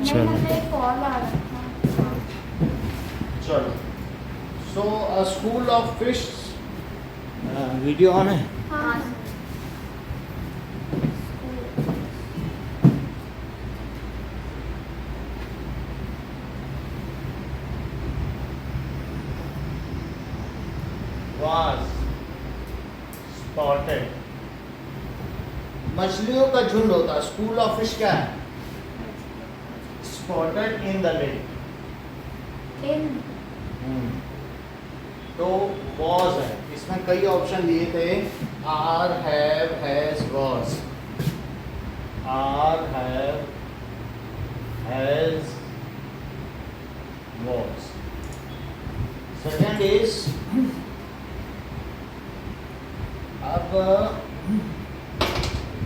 चलो कॉल आ रहा था। चलो, so a school of fish. Video on है। हाँ was spotted। मछलियों का झुंड होता है। स्कूल ऑफ फिश क्या है? Spotted in the lake. इन तो वॉज है, इसमें कई ऑप्शन दिए थे। Are, have, has, was. Are, have, has, was. Second is, अब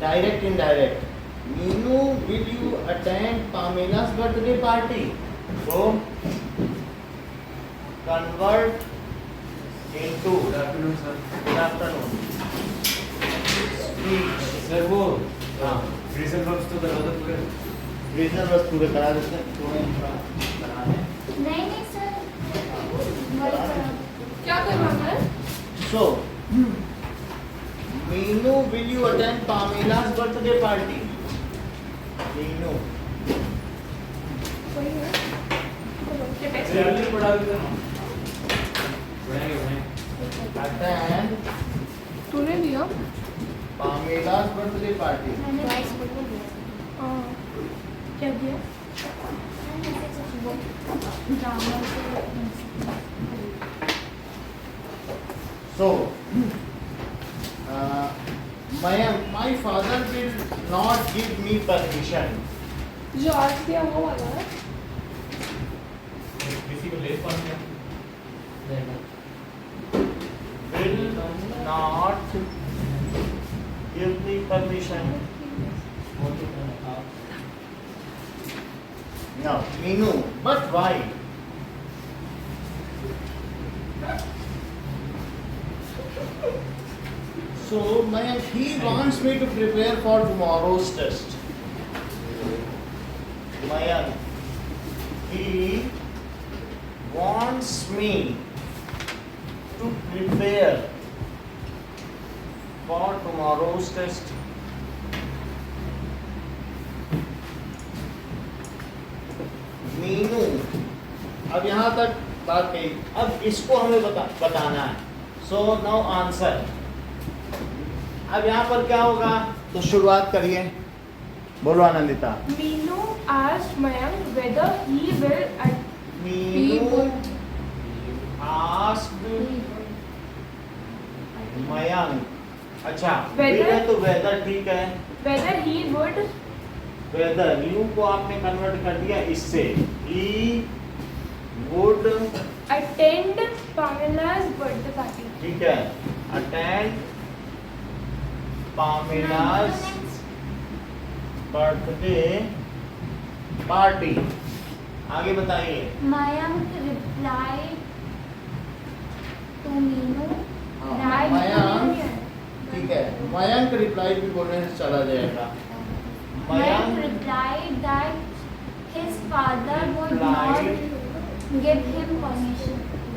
direct indirect. Meenu, will you attend Pamela's birthday party? तो convert into good afternoon sir. good afternoon speech। Sir वो हाँ, रीजन वर्ब्स तो करवा दो पूरे। रीजन बस पूरे करा देते हैं, थोड़े करा दें। नहीं सर, वही करा। क्या करवाना है? So, Meenu, will you attend पामेला's birthday party? Meenu, वही है। ये टेक्स्ट जल्दी पढ़ा देते हैं। पढ़ाएंगे। attend तूने दिया? पामेला's birthday party। मैंने गाइस बोल दिया। हाँ। क्या दिया? ड्रामा से So, my father will not give me permission। जो आज दिया वो वाला है? किसी को लेट पहुंच गया। will not give me permission। No, Meenu, but why? So, he wants me to prepare for tomorrow's test। Mayank, he wants me to prepare for tomorrow's test। Meenu, अब यहाँ तक बात कही, अब इसको हमें बताना है। So now answer. अब यहाँ पर क्या होगा, तो शुरुआत करिए, बोलो Anandita. Meenu asked Mayank whether he will Meenu asked Mayank. अच्छा, Whether- will है तो वेदर ठीक है। whether he would whether you को आपने कन्वर्ट कर दिया इससे। He would, attend Pamela's birthday party। ठीक है, अटेंड पामेला's बर्थडे पार्टी। आगे बताइए। Mayank replied to Meenu हाँ, that मयंक, ठीक है, मयंक रिप्लाई भी बोलने से चला जाएगा। Mayank replied that his father would not give him permission.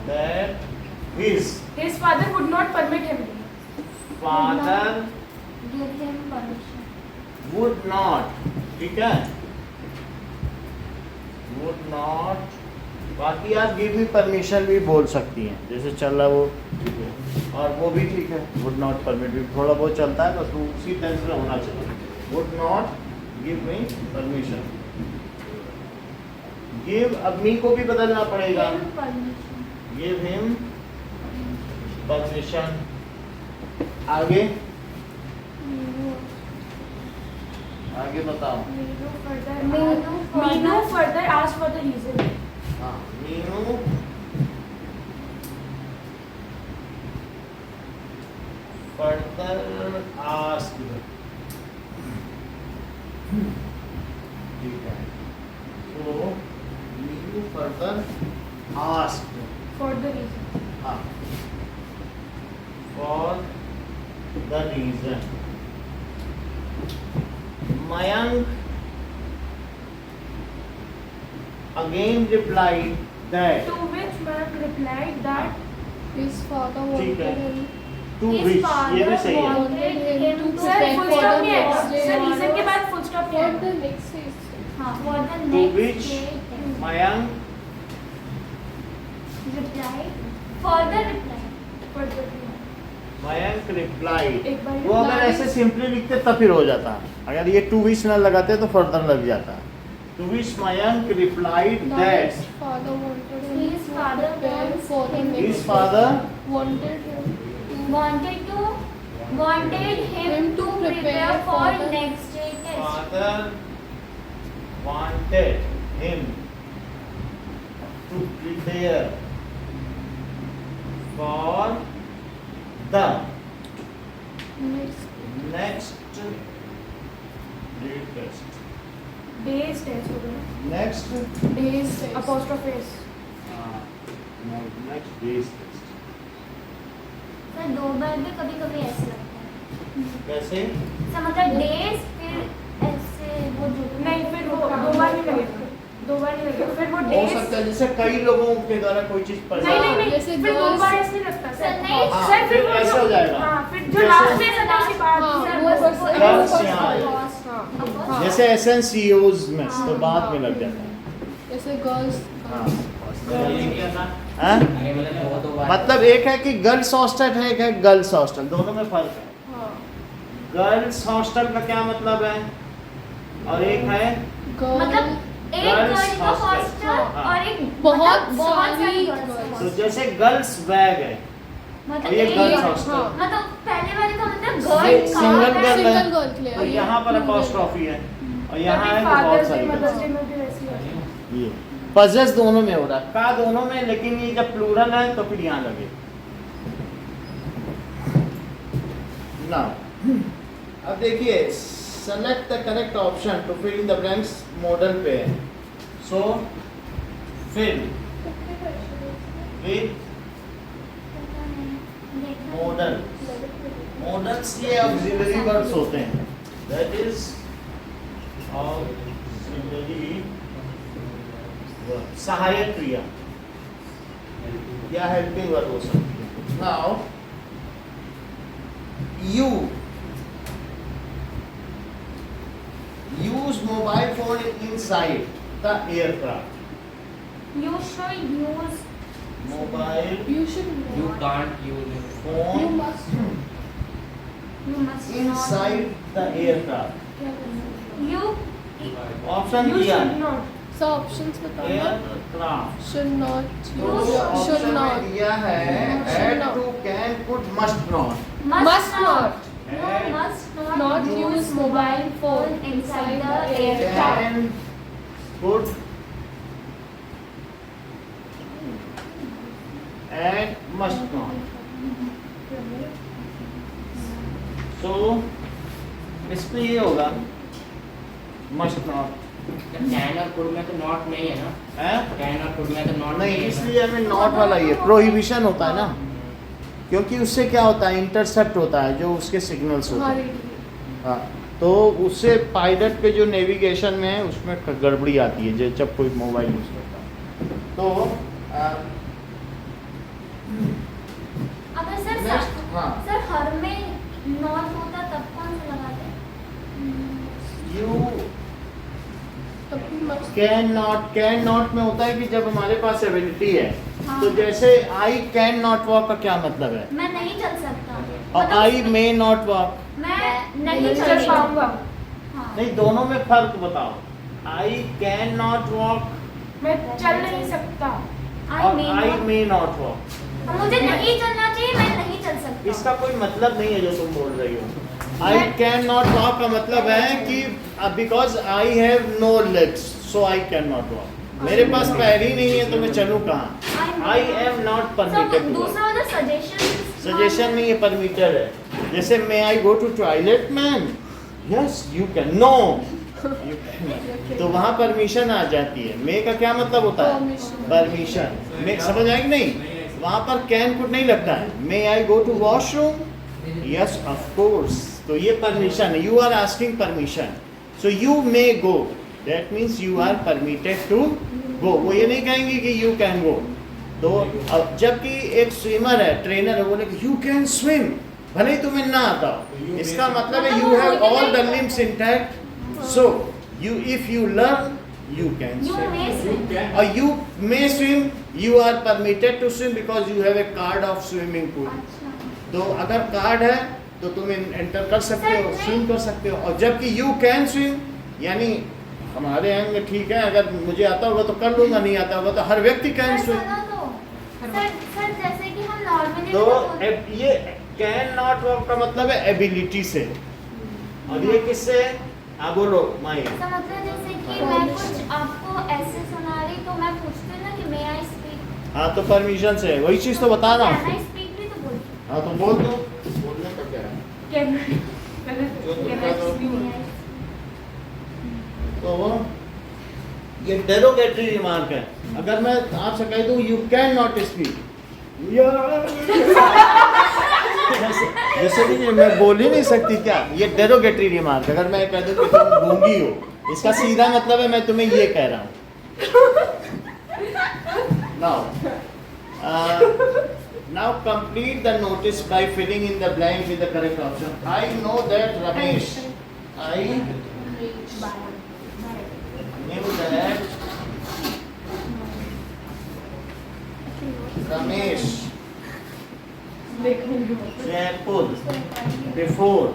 that his His father would not permit him। father Give him permission. would not, ठीक है, would not। बाकी आप गिव मी परमिशन भी बोल सकती हैं, जैसे चल रहा वो ठीक है, और वो भी ठीक है, वुड नॉट परमिट भी थोड़ा बहुत चलता है, बस वो उसी टेंस में होना चाहिए। Would not give me permission. Give, अब मी को भी बदलना पड़ेगा। Him permission. Give him permission. आगे आगे बताओ। Meenu further asked for the reason। हाँ, मीनू फर्दर आस्क्ड, ठीक है, तो Meenu further asked, For the reason। हाँ, for the reason. Mayank again replied that, To which Mayank replied that His father ठीक wanted है, him. to His which, father ये भी सही है, wanted him to sir prepare full for stop the नहीं आएगा next day. Sir reason के बाद फुल स्टॉप नहीं For आएगा the next day. हाँ, for the to next which day Mayank replied, further replied. Mayank replied, एक बार वो अगर ऐसे सिंपली लिखते तब फिर हो जाता, अगर ये टू विच ना लगाते तो फर्दर लग जाता। To which Mayank replied That that his father wanted him His to father prepare wants for the him- next his day. Father Wanted him Wanted him to prepare for next day test. Father wanted him to prepare for the next next test, day's test हो गया नेक्स्ट day's test. apostrophe s next day's test. Sir दो बार भी कभी कभी ऐसे लगता है कैसे? सर मतलब डेज फिर ऐसे वो जो नहीं फिर वो दो बार नहीं लगेगा दो बार नहीं लगेगा फिर वो हो डेज सकता है जैसे कई लोगों के द्वारा कोई चीज नहीं पढ़ना, नहीं नहीं जैसे फिर दो girls- बार ऐसे नहीं लगता सर नहीं हाँ, सर फिर वो ऐसे जो- हो जाएगा। हाँ फिर जो जैसे- लास्ट में सदा की बात हाँ, सर वो वो बस- Girls वो यहाँ है। हाँ। जैसे एसएनसीओज में तो हाँ, बाद में लग जाता है। जैसे girls. हाँ। हाँ? हाँ? आगे मतलब वो दो बार मतलब एक है कि गर्ल्स हॉस्टल है, एक है गर्ल्स हॉस्टल, दोनों में फर्क है। हाँ. गर्ल्स हॉस्टल का क्या मतलब है और एक है Girl. मतलब एक Girls गर्ल का hostel। हॉस्टल हाँ। और एक बहुत मतलब बहुत सारी सारी गर्ल्स girls। तो जैसे गर्ल्स बैग है मतलब और ये एक गर्ल्स girl- हॉस्टल, हाँ। मतलब पहले वाले का मतलब Single गर्ल का girl है। Single girl के लिए. तो यहाँ पर अपॉस्ट्रोफी है और यहाँ है तो फादर्स बहुत डे सारी मदर्स girls। डे में भी वैसे ही होता है ये पजेस दोनों में हो रहा है, का दोनों में, लेकिन ये जब प्लूरल है तो फिर यहाँ लगे ना। अब देखिए select the correct option to fill in the blanks model पे है, so fill with model. Models ये ऑक्सिलरी वर्ड्स होते हैं, दैट इज ऑक्सिलरी वर्ड, सहायक क्रिया या हेल्पिंग वर्ब हो सकती है। Now you use mobile phone inside the aircraft. You should use Mobile You should You not. can't use it. You phone must. you must inside the aircraft. not you option You दिया should not. So options बताना. Aircraft, Should not. तो Use. Option Should में not. दिया है Should add not. To can put must not. Must not. No, must not, Not use mobile phone inside the inside the aircraft. Can put and must not. तो इसमें ये होगा must not can और could में तो not नहीं है ना, है कैन और कुड में तो नॉट नहीं, है ना। इसलिए हमें नॉट वाला ये प्रोहिबिशन होता है ना, क्योंकि उससे क्या होता है इंटरसेप्ट होता है जो उसके सिग्नल्स होते हाँ, हैं। ready. हाँ, तो उससे पायलट के जो नेविगेशन में है उसमें गड़बड़ी आती है जब कोई मोबाइल यूज़ करता है। तो अगर सर Next, हाँ। सर हर में नॉट होता तब कौन सा लगाते? यू तब भी must. कैन नॉट में होता है कि जब हमारे पास एबिलिटी है, हाँ। तो जैसे आई कैन नॉट वॉक का क्या मतलब है, मैं नहीं चल सकता और मतलब आई मे नॉट वॉक। मैं नहीं नहीं चल चल पाऊंगा हाँ। नहीं, दोनों में फर्क बताओ। आई कैन नॉट वॉक मैं चल नहीं सकता आई और मे आई नॉट। मे नॉट वॉक, मुझे नहीं चलना चाहिए, मैं नहीं चल सकता। इसका कोई मतलब नहीं है जो तुम बोल रही हो। आई कैन नॉट वॉक का मतलब है कि because I have no legs so I can not walk, मेरे पास पैर ही नहीं है तो मैं चलूँ कहाँ। I am not permitted to walk. दूसरा वाला सजेशन में ये परमिटेड है, जैसे may I go to toilet man, yes you can, no you can, तो वहाँ परमिशन आ जाती है। मे का क्या मतलब होता है, Permission. परमिशन। मे समझ आएगी नहीं, वहाँ पर कैन कुछ नहीं लगता है। May I go to washroom, yes of course, तो ये परमिशन है, you are asking permission, so you may go, that means you are permitted to go, वो ये नहीं कहेंगे कि यू कैन गो। तो अब जबकि एक स्विमर है, ट्रेनर है, बोले कि यू कैन स्विम, भले ही तुम्हें ना आता हो, इसका मतलब है you have all the limbs intact, so you if you learn you can You swim, may swim. और you may swim, you are permitted to swim because you have a card of swimming pool. अच्छा। तो अगर card है तो तुम enter कर सकते हो, स्विम कर सकते हो। और जबकि यू कैन स्विम यानी हमारे यहाँ में ठीक है, अगर मुझे आता होगा तो कर लूंगा, नहीं आता होगा तो हर व्यक्ति कैन सर, स्विम। सुनो तो। सर जैसे कि हम नॉर्मली तो ये कैन नॉट वर्क का मतलब है एबिलिटी से, और ये किससे है? हाँ बोलो माई। ऐसा मतलब जैसे कि मैं कुछ आपको ऐसे सुना रही तो मैं पूछती हूँ ना कि मे आई स्पीक, हाँ तो परमिशन से, वही चीज तो बता रहा कैन आई हूँ। स्पीक भी तो बोलती हूँ। हाँ तो बोल दो, बोलने का क्या है? Can जो तुम can कह I दो। speak? May I- तो ये डेरोगेटरी रिमार्क है। अगर मैं आपसे कह दूं यू कैन नॉट स्पीक, जैसे कि मैं बोल ही नहीं सकती क्या, ये डेरोगेटरी रिमार्क। अगर मैं कह दूं कि तुम गूंगी हो, इसका सीधा मतलब है मैं तुम्हें ये कह रहा हूँ। Now complete the notice by filling in the blank with the correct option. I know that Ramesh. I knew that Ramesh Jaipur before.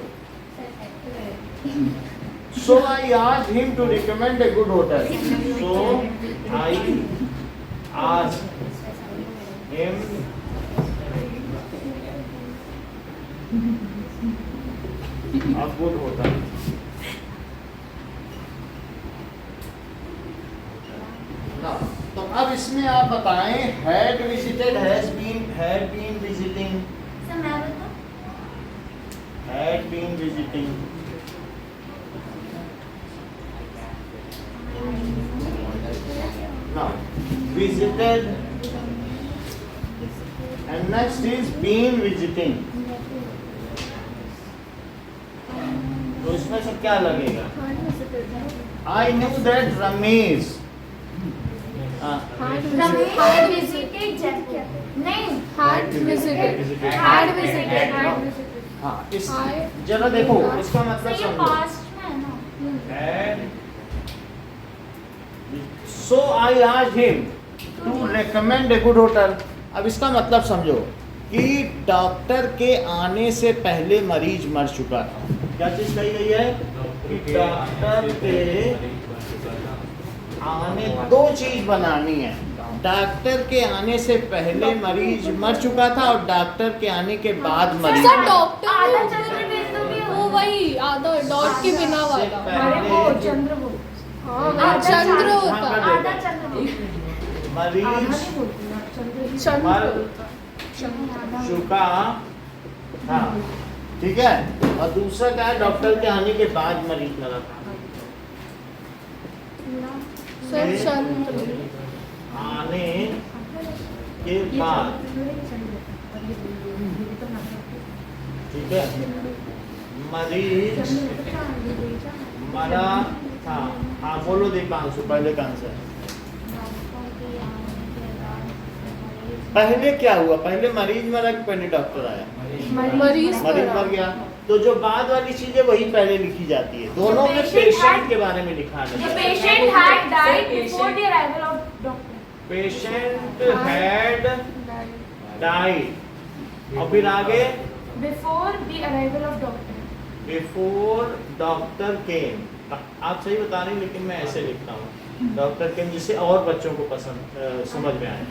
So I asked him to recommend a good hotel. So I asked him a good hotel. Now, तो अब इसमें आप बताएं had visited, has been, had been visiting, sir मैं बताऊँ? had been visiting. Now, visited and next is been visiting. तो इसमें से क्या लगेगा? I knew that Ramesh. Had visited Jaipur. नहीं, Had visited. Had visited. हाँ इस Had- जरा देखो इसका सर मतलब ये समझो। पास्ट में है ना? And so I asked him to recommend a good hotel. अब इसका मतलब समझो कि डॉक्टर के आने से पहले मरीज मर चुका था। क्या चीज कही गई है कि डॉक्टर के आने, दो चीज बनानी है। डॉक्टर के आने से पहले मरीज मर चुका था और डॉक्टर के आने के बाद मरीज सर मरा। डॉक्टर आधा चंद्र बिंदु भी वो हो। वही आधा डॉट के बिना वाला। हमारे वो चंद्र वो हाँ चंद्र होता है। आधा चंद्र बिंदु। मरीज नहीं बोलती ना, चंद्र चंद्र मर होता है। चुका था, ठीक है। और दूसरा क्या है, डॉक्टर के आने के बाद मरीज मरा था। सर चंद्र आने के बाद, ठीक है, मरीज मरा था। हाँ बोलो दीपांशु, पहले का आंसर। पहले क्या हुआ, पहले मरीज मरा कि पहले डॉक्टर आया? मरीज मरीज मर गया तो जो बाद वाली चीजें वही पहले लिखी जाती है। दोनों में पेशेंट के बारे में लिखा The है। patient had died before the arrival of doctor. Patient had died, और फिर आगे Before the arrival of doctor. Before doctor केम। आप सही बता रही हैं, लेकिन मैं ऐसे लिखता हूँ डॉक्टर केम, जिससे और बच्चों को पसंद समझ में आए।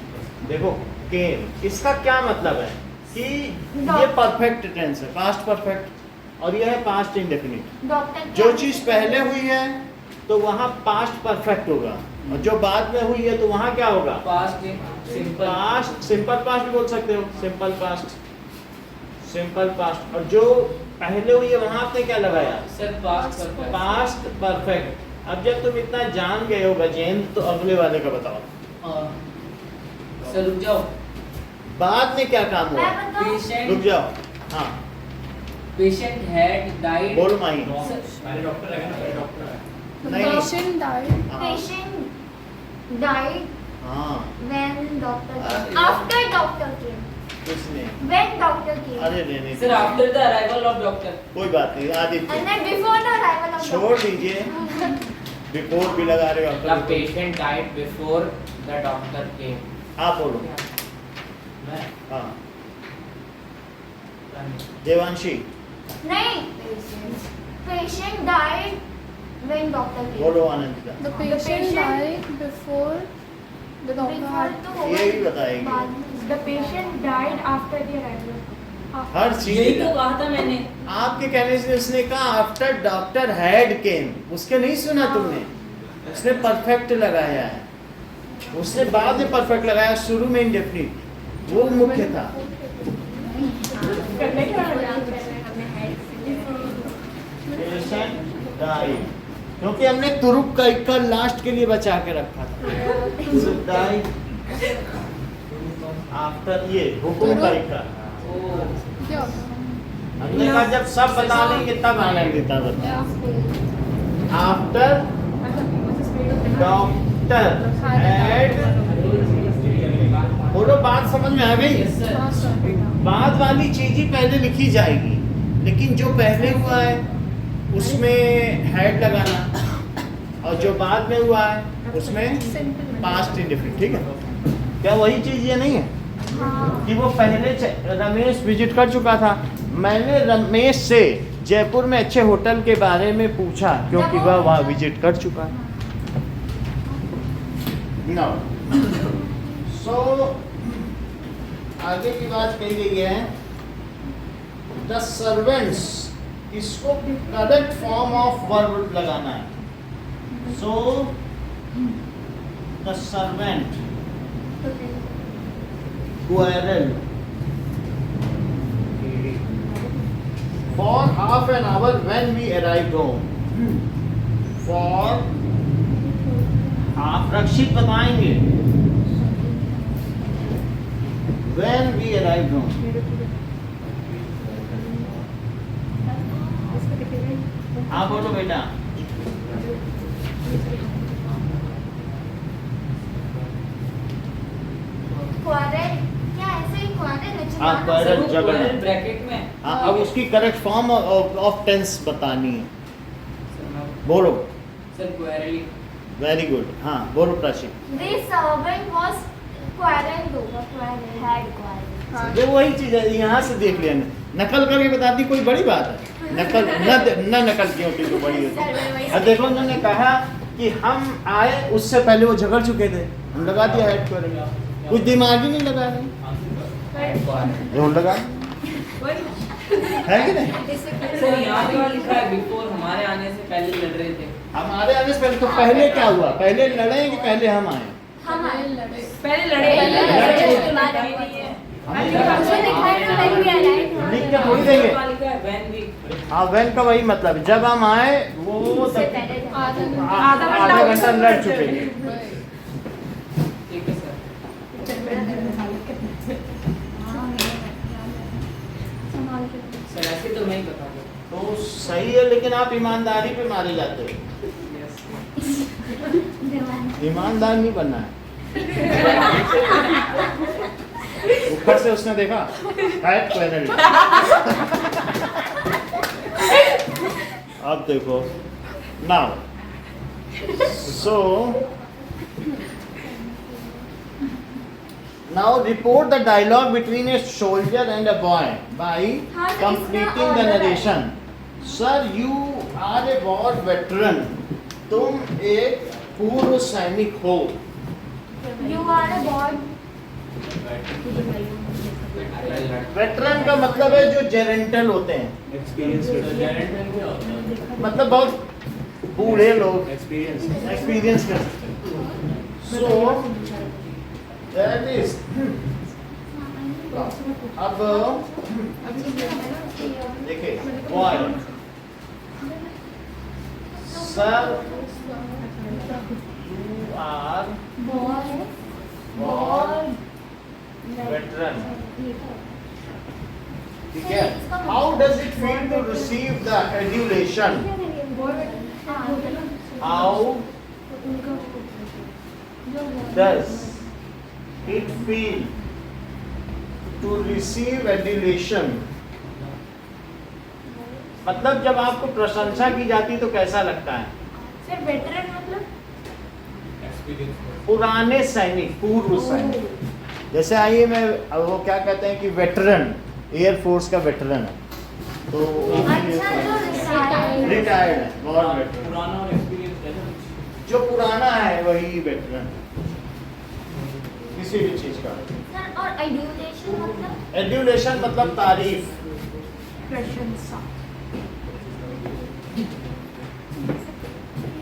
देखो केम, इसका क्या मतलब है कि ये परफेक्ट टेंस है, पास्ट परफेक्ट, और ये है पास्ट इंडेफिनिट। डॉक्टर जो चीज पहले हुई है तो वहाँ पास्ट परफेक्ट होगा, और जो बाद में हुई है तो वहाँ क्या होगा? Past simple past, simple past भी बोल सकते हो, सिंपल पास्ट, सिंपल पास्ट। और जो पहले हुई है वहाँ आपने क्या लगाया? Sir past perfect past perfect. अब जब तुम इतना जान गए हो गजेंद्र, तो अगले वाले का बताओ। सर रुक जाओ। बाद में क्या काम हुआ? मैं बताऊँ? रुक पेशेंट जाओ, हाँ पेशेंट हैड डाइड। बोल माही। पहले डॉक्टर लगा ना, पहले डॉक्टर है। नहीं पेशेंट डाइड। हाँ। Patient died हाँ when doctor अरे came. After doctor came. किसने? When doctor came. अरे नहीं Sir, after the arrival of doctor. कोई बात नहीं And Aditya then before the arrival of छोड़ doctor. दीजिए बिफोर भी लगा रहे हो The आप patient died before the doctor came. आप बोलो मैं हाँ देवांशी नहीं. Patient died when doctor came. बोलो Anandita The patient died before the doctor Before had. तो होगा यही ही, बताएगी बाद में. The patient died after the arrival. हर चीज यही तो कहा था मैंने. आपके कहने से उसने कहा आफ्टर डॉक्टर हैड केम उसके नहीं सुना तुमने उसने परफेक्ट लगाया है उसने बाद में परफेक्ट लगाया शुरू में इंडेफिनिट वो मुख्य था क्योंकि हमने तुरुप का इक्का लास्ट के लिए बचा के रखा था आफ्टर ये हुकुम का इक्का क्या होता हमने कहा जब सब बता लेंगे तब आनंदिता बता आफ्टर डॉक्टर हैड बोलो बात समझ में आ गई Yes, sir. हाँ सर. बाद वाली चीज ही पहले लिखी जाएगी लेकिन जो पहले हुआ है उसमें हेड लगाना और जो बाद में हुआ है उसमें Simple. पास्ट इंडेफिनिट ठीक है क्या वही चीज ये नहीं है कि वो पहले रमेश विजिट कर चुका था मैंने रमेश से जयपुर में अच्छे होटल के बारे में पूछा क्योंकि वह वहाँ विजिट कर चुका है नो सो आगे की बात कही गई है द सर्वेंट्स इसको करेक्ट फॉर्म ऑफ वर्ब लगाना है so the servant quarrel for half an hour when we arrived home for आप रक्षित बताएंगे when we arrived home आप बोलो बेटा Quarrel, क्या ऐसे ही quarrel है, हाँ, छुपाना quarrel. सब? वो जगह है। ब्रैकेट में. हाँ, अब उसकी करेक्ट फॉर्म ऑफ टेंस बतानी है बोलो Sir, quarreling. वेरी गुड हाँ बोलो Prachi This servant was quarreled over, had quarrel. ये वही चीज है यहाँ से देख लिया नकल करके बताती कोई बड़ी बात है नकल न नकल की होती तो बड़ी होती अब देखो उन्होंने कहा कि हम आए उससे पहले वो झगड़ चुके थे हम लगा दिया हेड पर कुछ दिमाग ही नहीं लगा रहे जोर लगा है कि नहीं Sir, यहाँ पे लिखा है before हमारे आने से पहले लड़ रहे थे. हमारे आने से पहले तो पहले क्या हुआ पहले लड़े कि पहले हम आए हम आए. पहले लड़े. उसमें लिखा है ना when we arrived. लिख के थोड़ी देंगे लिखा है when we. हाँ वैन का वही मतलब जब हम आए वो उससे तब पहले जाना. आधा घंटा लड़ चुके थे ठीक है sir. Sir, ऐसे तो नहीं पता. तो सही है लेकिन आप ईमानदारी पे मारे जाते हो Yes. ईमानदार नहीं बनना है ऊपर से उसने देखा टाइप पैनल अब देखो now so now report the dialogue between a soldier and a boy by हाँ, तो completing इसमें the order है। narration sir you are a war veteran तुम एक पूर्व सैनिक हो You are a boy. Veteran का मतलब है जो जेरेंटल होते हैं मतलब बहुत बूढ़े लोग एक्सपीरियंस कर सकते हैं सो दैट इज अब देखिए boy sir you are veteran ठीक है how does it feel to receive the adulation how does it feel to receive adulation? मतलब जब आपको प्रशंसा की जाती तो कैसा लगता है? सर वेटरन मतलब एक्सपीरियंस पुराने सैनिक, पूर्व सैनिक। जैसे आइए मैं अब वो क्या कहते हैं कि वेटरन, एयरफोर्स का वेटरन है तो अच्छा जो रिटायर्ड है, बहुत वेटरन। पुराना और एक्सपीरियंस है ना। जो पुराना है वही वेटरन किसी भी चीज का। सर और एड्यूकेशन मतलब एड्यूलेशन मतलब तारीफ। प्रशंसा।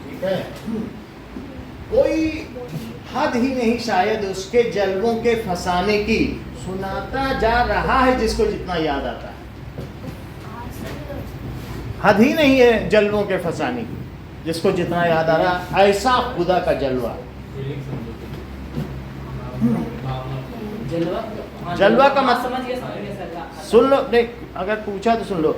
ठीक है, कोई हद ही नहीं शायद उसके जलवों के फसाने की, सुनाता जा रहा है जिसको जितना याद आता है। हद ही नहीं है जलवों के फसाने की, जिसको जितना याद आ रहा, ऐसा खुदा का जलवा। फीलिंग समझो। जलवा का मतलब सुन लो, देख अगर पूछा तो सुन लो।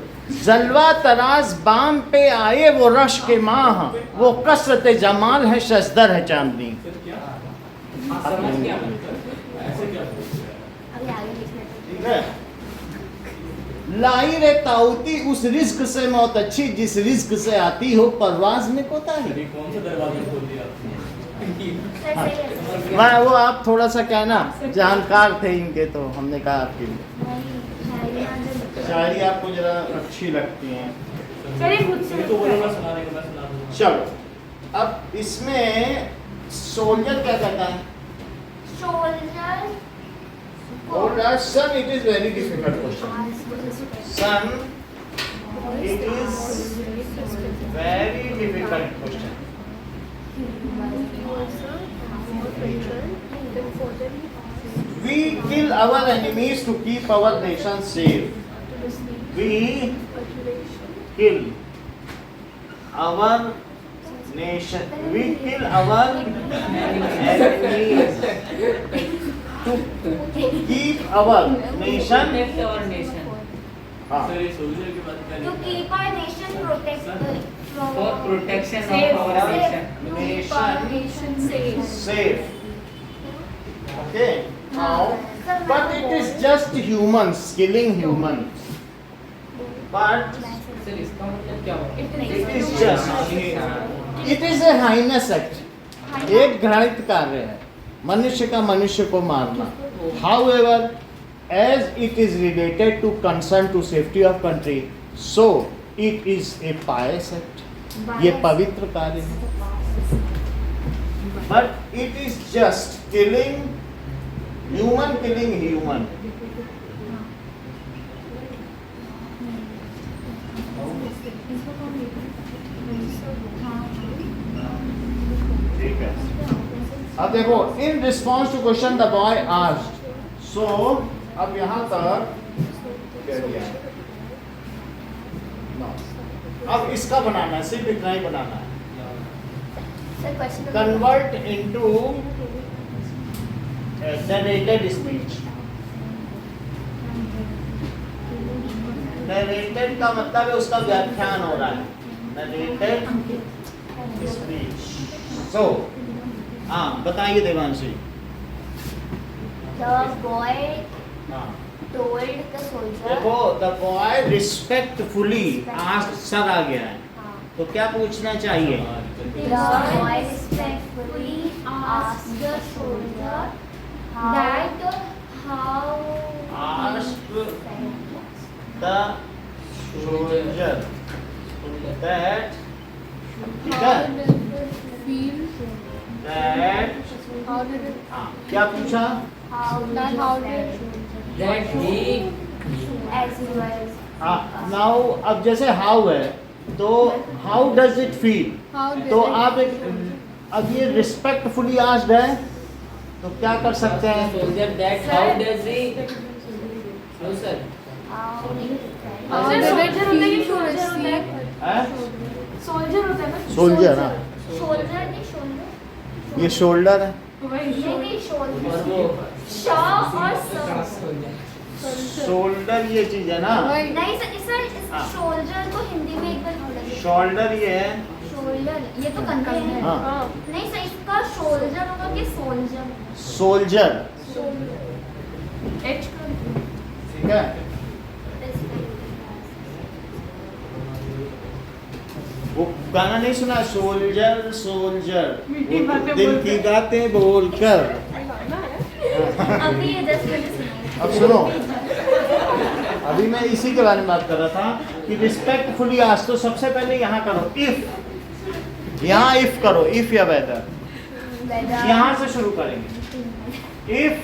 जलवा तराज बाम पे आए वो रश के माह, वो कसरत जमाल है शजदर है चांदनी। फिर क्या? समझ गया मैं। ऐसे क्या बोल रहे हैं? अभी आगे लिखने ठीक है, लाई रे ताऊती उस रिस्क से मौत अच्छी जिस रिस्क से आती हो परवाज में कोताही। अरे कौन सा दरवाजा खोल दिया आपने? सर सही है मैं वो आप थोड़ा सा क्या है ना जानकार थे इनके, तो हमने कहा आपके लिए शायरी आपको जरा अच्छी लगती है। चलिए खुद से तो बोलो मैं सुना देगा, मैं सुना दूंगा। चलो अब इसमें सोल्जर क्या कहता है? शोल्डर और son, it is very difficult question. Son, it is very difficult question. We kill our enemies to keep our nation safe. We kill our nation. We kill our enemies to keep our nation. हाँ, sir ये soldier की बात कर to keep our nation protected For protection Safe. of our nation. nation safe. Okay. Now, but it is just humans killing humans. But sir इसका मतलब क्या होगा? it is just, it is a heinous act. एक घृणित कार्य है मनुष्य का मनुष्य को मारना। However, as it is related to concern to safety of country, so it is a pious act. ये पवित्र कार्य है। But it is just killing human, killing human. ठीक है, अब देखो in response to question the boy asked, so अब यहां तक कह दिया है। No. अब इसका बनाना है, सिर्फ इतना ही बनाना है। Sir question convert into narrated speech. Narrated का मतलब है उसका व्याख्यान हो रहा है, नरेटेड स्पीच। सो हाँ बताइए देवांशी। the boy हाँ told the soldier देखो, the boy respectfully asked, sir आ गया है तो क्या पूछना चाहिए? the boy respectfully asked the soldier that how Asked the soldier that, ठीक How है, did it feel? That How did it? हाँ क्या पूछा? how That how did? That he as he was हाँ, नाउ अब जैसे हाउ है तो how does it feel, How did तो it? आप एक, अब ये रिस्पेक्टफुली आस्क्ड है तो क्या कर सकते हैं? soldier that how does he? No sir. how he How sir, did soldier it होता है कि feel to soldier होता है? receive? सोल्जर होता है ना? सोल्जर, हाँ shoulder नहीं shoulder ये शोल्डर है, वही नहीं shoulder और वो shaw और sir शोल्डर ये चीज है ना, Why? नहीं सर इस हाँ। शोल्डर को हिंदी में एक बार बोलेंगे। शोल्डर ये है, शोल्डर ये तो कंधे है। हाँ हाँ नहीं सर इसका शोल्डर होगा कि शोल्डर सोल्जर, H का ठीक है। वो गाना नहीं सुना, सोल्जर सोल्जर, मीठी वो बातें तो दिल बोलते की हैं। बातें बोलकर। गाना है। अभी ये 10 मिनट सुनाइए। अब सुनो, अभी मैं इसी के बारे में बात कर रहा था कि रिस्पेक्टफुली आज तो सबसे पहले यहाँ करो इफ, यहाँ इफ करो, इफ या वेदर, यहाँ से शुरू करेंगे इफ,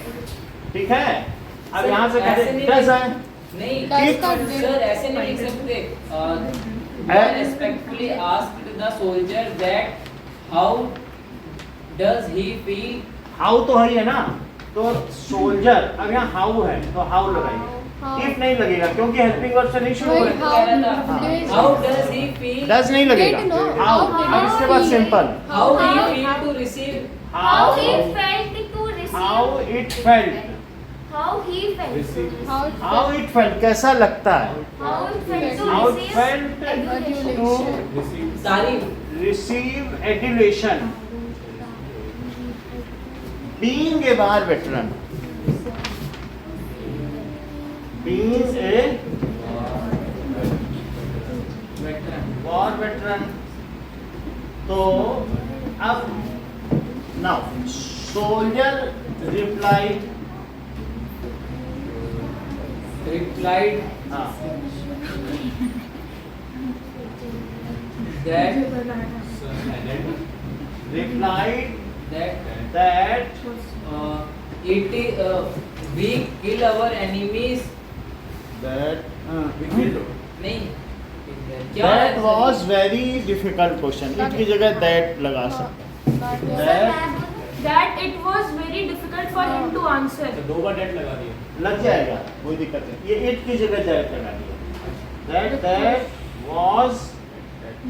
ठीक है। अब यहाँ से ऐसे करें नहीं कैसा है, नहीं Does का सर ऐसे नहीं लिख सकते one respectfully asked the soldier that how does he feel how तो है ना, तो सोल्जर, अब यहाँ हाउ है तो हाउ लगाएंगे, How. इफ नहीं लगेगा क्योंकि हेल्पिंग वर्ब से नहीं शुरू वही करेंगे। how हाँ। did- how does he feel does नहीं लगेगा, Did no, how, how did अब he इसके बाद feel? Simple, how do you How- feel to receive How he felt to receive. How it felt, How he felt to receive. How how it felt कैसा लगता है, How it felt to How it receive felt education. To तारीफ receive adulation, being a war veteran, being a war veteran. तो अब now soldier replied, replied हाँ that replied that that it is we kill our enemies that नहीं क्या that was very difficult question, it की जगह that लगा सकते that Sir, is That- मैं बोलूं? That it was very difficult for him to answer. तो 2 बार date लगा दिया। लग जाएगा, कोई दिक्कत नहीं, ये इट की जगह दैट लगा दिया, that was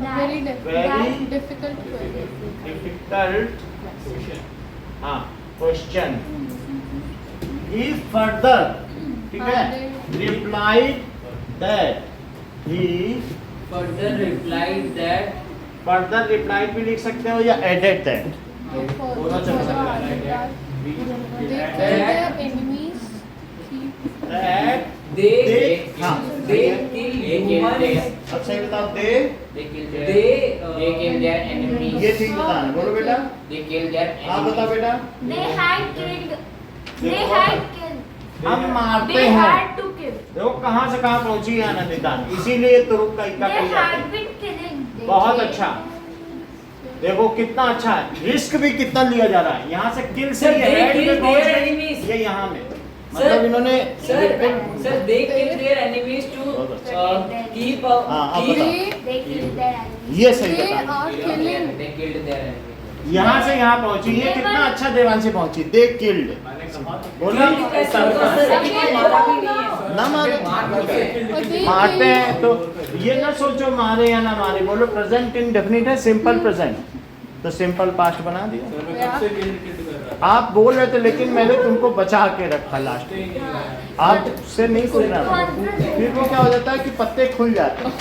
very Very- difficult question. Difficult, हाँ क्वेश्चन। ही फर्दर, ठीक है, replied that, he further replied that further replied भी लिख सकते हो या एडेड दैट, दोनों चल सकता They kill their enemies. Keep that they हाँ they kill humans अब सही बताओ, दे, they They kill their enemies. ये ठीक बताना, बोलो बेटा, They kill their हाँ बता enemies. बेटा। They had killed. They देखो, had killed. हम मारते They हैं, had to kill. देखो कहाँ से कहाँ पहुंची है आनंदिता, इसीलिए तुरुक का इक्का They कही जाती had है। been killing. They बहुत killed. अच्छा, देखो कितना अच्छा है, रिस्क भी कितना लिया जा रहा है, यहाँ से किल से Sir, ये they हेड kill पे पहुंच their गई, enemies. ये यहाँ में, Sir, मतलब इन्होंने sir बिल्कुल sir they kill their enemies to बहुत अच्छा। keep हाँ, अब keep बताओ। They killed their enemies. ये सही they बता, are killing. They killed their enemies. यहाँ से यहाँ पहुंची, ये कितना अच्छा देवांशी पहुंची, दे किल्ड, मैंने कहा बोला Kill कैसे होगा सर ये मारा भी नहीं है ना मारे, Or they मारते kill- हैं तो ये ना सोचो मारे या ना मारे, बोलो प्रेजेंट इंडेफिनिट है, सिंपल प्रेजेंट, तो सिंपल पास्ट बना दिया। सर मैं कब से किल कर रहा आप बोल रहे थे लेकिन मैंने तुमको बचा के रखा लास्ट में, आपसे नहीं खुल रहा, फिर वो क्या हो जाता है कि पत्ते खुल जाते हैं।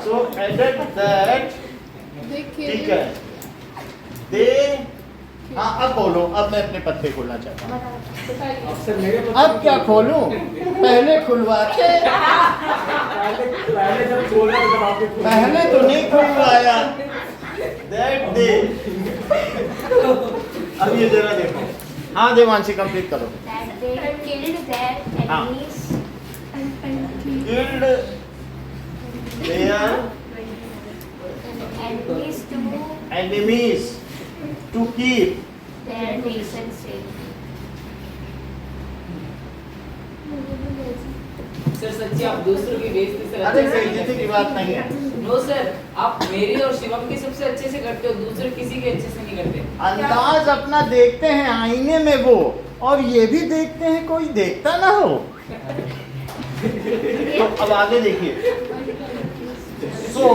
सो एडेड दैट, They ठीक kill. है, दे, हाँ अब बोलो, अब मैं अपने पत्ते खोलना चाहता हूँ, था। अब सर मेरे अब क्या खोलूं, पहले खुलवाते, पहले जब खोल रहा था तब आपने खोल पहले तो नहीं खुलवाया, दैट दे, अब ये जरा देखो, हाँ देवांशी कंप्लीट करो, That they killed their हाँ। enemies. killed their Enemies to enemies to keep their nation safe. Sir सच्ची आप दूसरों की बेइज्जती सर अरे अच्छे से बेइज्जती की बात नहीं है, नो सर आप मेरी और शिवम की सबसे अच्छे से करते हो दूसरे किसी के अच्छे से नहीं करते अंदाज अपना देखते हैं आईने में वो, और ये भी देखते हैं कोई देखता ना हो। तो अब आगे देखिए, so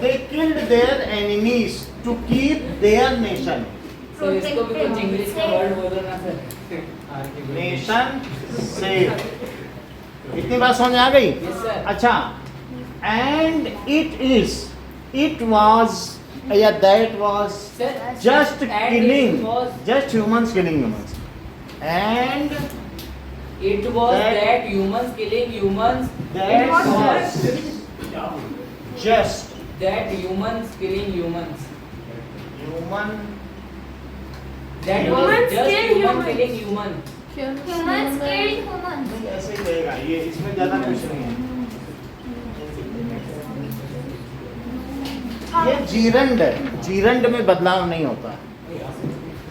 they killed their enemies to keep their nation, sir इसको भी कुछ इंग्लिश का वर्ड बोलो ना सर नेशन सेफ, इतनी बात समझ आ गई? यस सर अच्छा, and it is, it was या that was Sir, just and killing, it was just humans killing humans, and it was That- that humans killing humans. that was was just That humans killing humans. human. That Humans was just kill human humans. killing human. Humans killed humans. नहीं, ऐसे ही रहेगा ये, इसमें ज्यादा कुछ नहीं है। ये जीरंड है, जीरंड में बदलाव नहीं होता,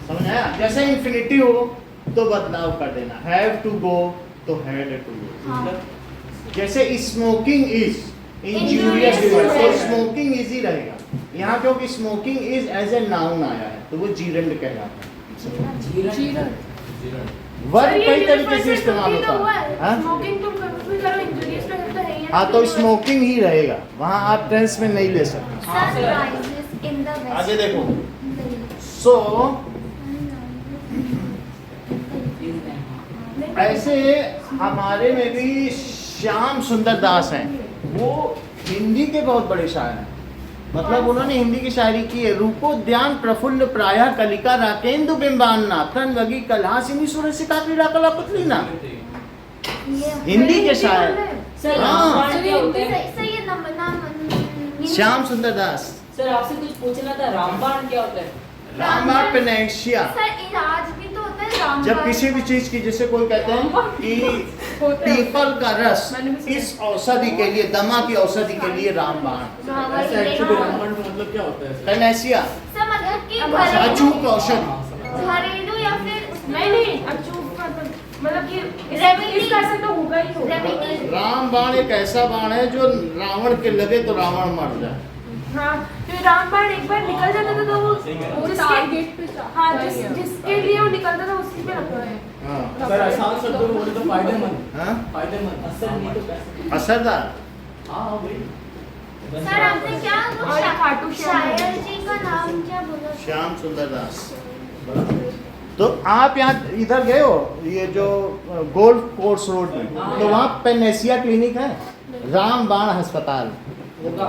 समझ आया? जैसे इन्फिनिटी हो तो बदलाव कर देना, हैव टू गो तो हैड टू गो। हाँ। जैसे स्मोकिंग इज इंजूरियस, Injurious तो है। स्मोकिंग इज ही रहेगा यहाँ, क्योंकि smoking is as a noun आया है तो वो जीरंड कहलाता है। वर्ब कई तरीके से इस्तेमाल होता है। हाँ? स्मोकिंग तुम कभी भी करो, इंजूरियस तो है ही है। हाँ, तो स्मोकिंग ही रहेगा वहाँ, आप टेंस में नहीं ले सकते। हाँ, Sun sir. rises in the west. आगे देखो, सो ऐसे हमारे में भी श्याम सुंदर दास हैं, वो हिंदी के बहुत बड़े शायर हैं। मतलब उन्होंने हिंदी की शायरी की है। रूपोद्यान प्रफुल्ल प्रायः कलिका राकेंदु बिंबान्ना प्रन वगी कलहासिनी सुरसिका क्रीड़ा कला पुतलीना। ये हिंदी के शायर सर हाँ। रामबाण क्या होता है? सही है नाम श्याम सुंदर दास। सर आपसे कुछ पूछना था, रामबाण क्या होता है? रामबाण पेनेक्शिया, सर इलाज भी तो होता है रामबाण। जब किसी भी चीज की, जैसे कोई कहते हैं कि पीपल का रस इस औषधि के लिए, दमा की औषधि के लिए रामबाण। मतलब क्या होता है? पेनेक्शिया सर मतलब कि अचूक औषधि। घरेलू या फिर नहीं अचूक मतलब कि रेमेडी इसका असर तो होगा ही होगा। रेमेडी। रामबाण एक ऐसा बाण है जो रावण के लगे तो रावण मर जाए। हाँ, तो रामबाण एक बार निकल जाता था तो वो टारगेट पे हाँ जिसके लिए वो निकलता था उसी पे लगता है। हाँ। सर आसान शब्दों में बोले तो फायदेमंद। हाँ? फायदेमंद असर नहीं तो कैसे? असरदार। हाँ वही। सर आपने क्या वो और खाटू श्याम। शायर जी का नाम क्या बोला? श्याम सुंदर दास। तो आप यहाँ इधर गए हो, ये जो गोल्फ कोर्स रोड में, तो वहाँ पेनेसिया क्लिनिक है, रामबाण अस्पताल। होगा।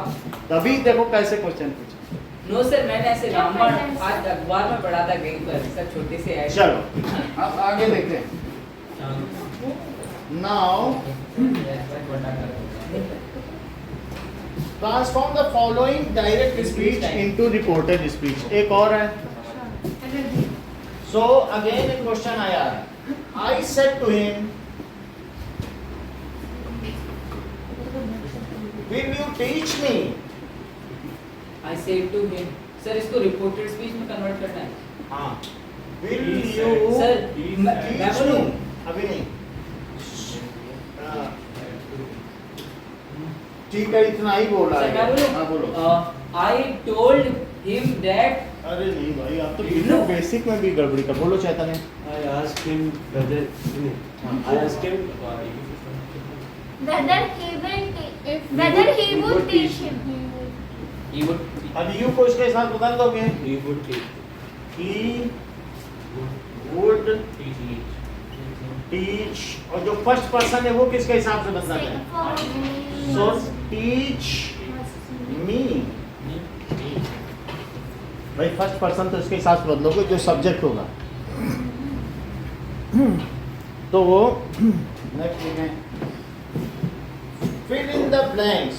तभी देखो कैसे क्वेश्चन पूछे। नो सर, मैंने ऐसे रामबाण आज अखबार में पढ़ा था कहीं पर, सर छोटे से ऐड। चलो अब आगे देखते हैं। Now transform the following direct speech into reported speech. एक और है। सो अगेन एक क्वेश्चन आया है। I said to him, will you teach me? I said to him, sir इसको रिपोर्टेड स्पीच में कन्वर्ट करना है। हाँ, विल He यू सर मैं टीच बोलूं? मी? अभी नहीं। ठीक है, इतना ही बोला सर है। मैं बोलूं? हाँ बोलो। I told him that अरे नहीं भाई, आप तो बिल्कुल बेसिक में भी गड़बड़ी कर। बोलो चैतन्य। I asked him whether I asked him Whether he will If whether he would teach him. he would अब यू को इसके साथ बदल दोगे। he would teach He would teach teach, और जो फर्स्ट पर्सन है वो किसके हिसाब से बदला जाए? So teach me। भाई फर्स्ट पर्सन तो इसके हिसाब से बदलोगे जो सब्जेक्ट होगा। तो नेक्स्ट लिखें, fill in the blanks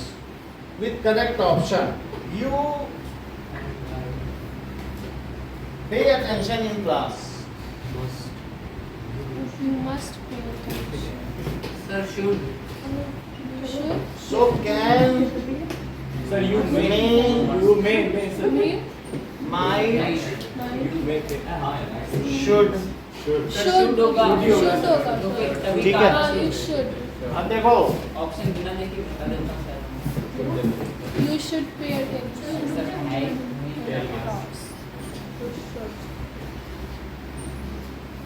with correct option. You pay attention in class. you must pay attention. sir should Should So can, sir you may sir. me might, You may say हाँ should। should होगा। should होगा। Okay तभी ठीक है। कहा हाँ, you should. अब देखो, ऑप्शन बिना देखे बता देता हूं sir. You should pay attention. Sir है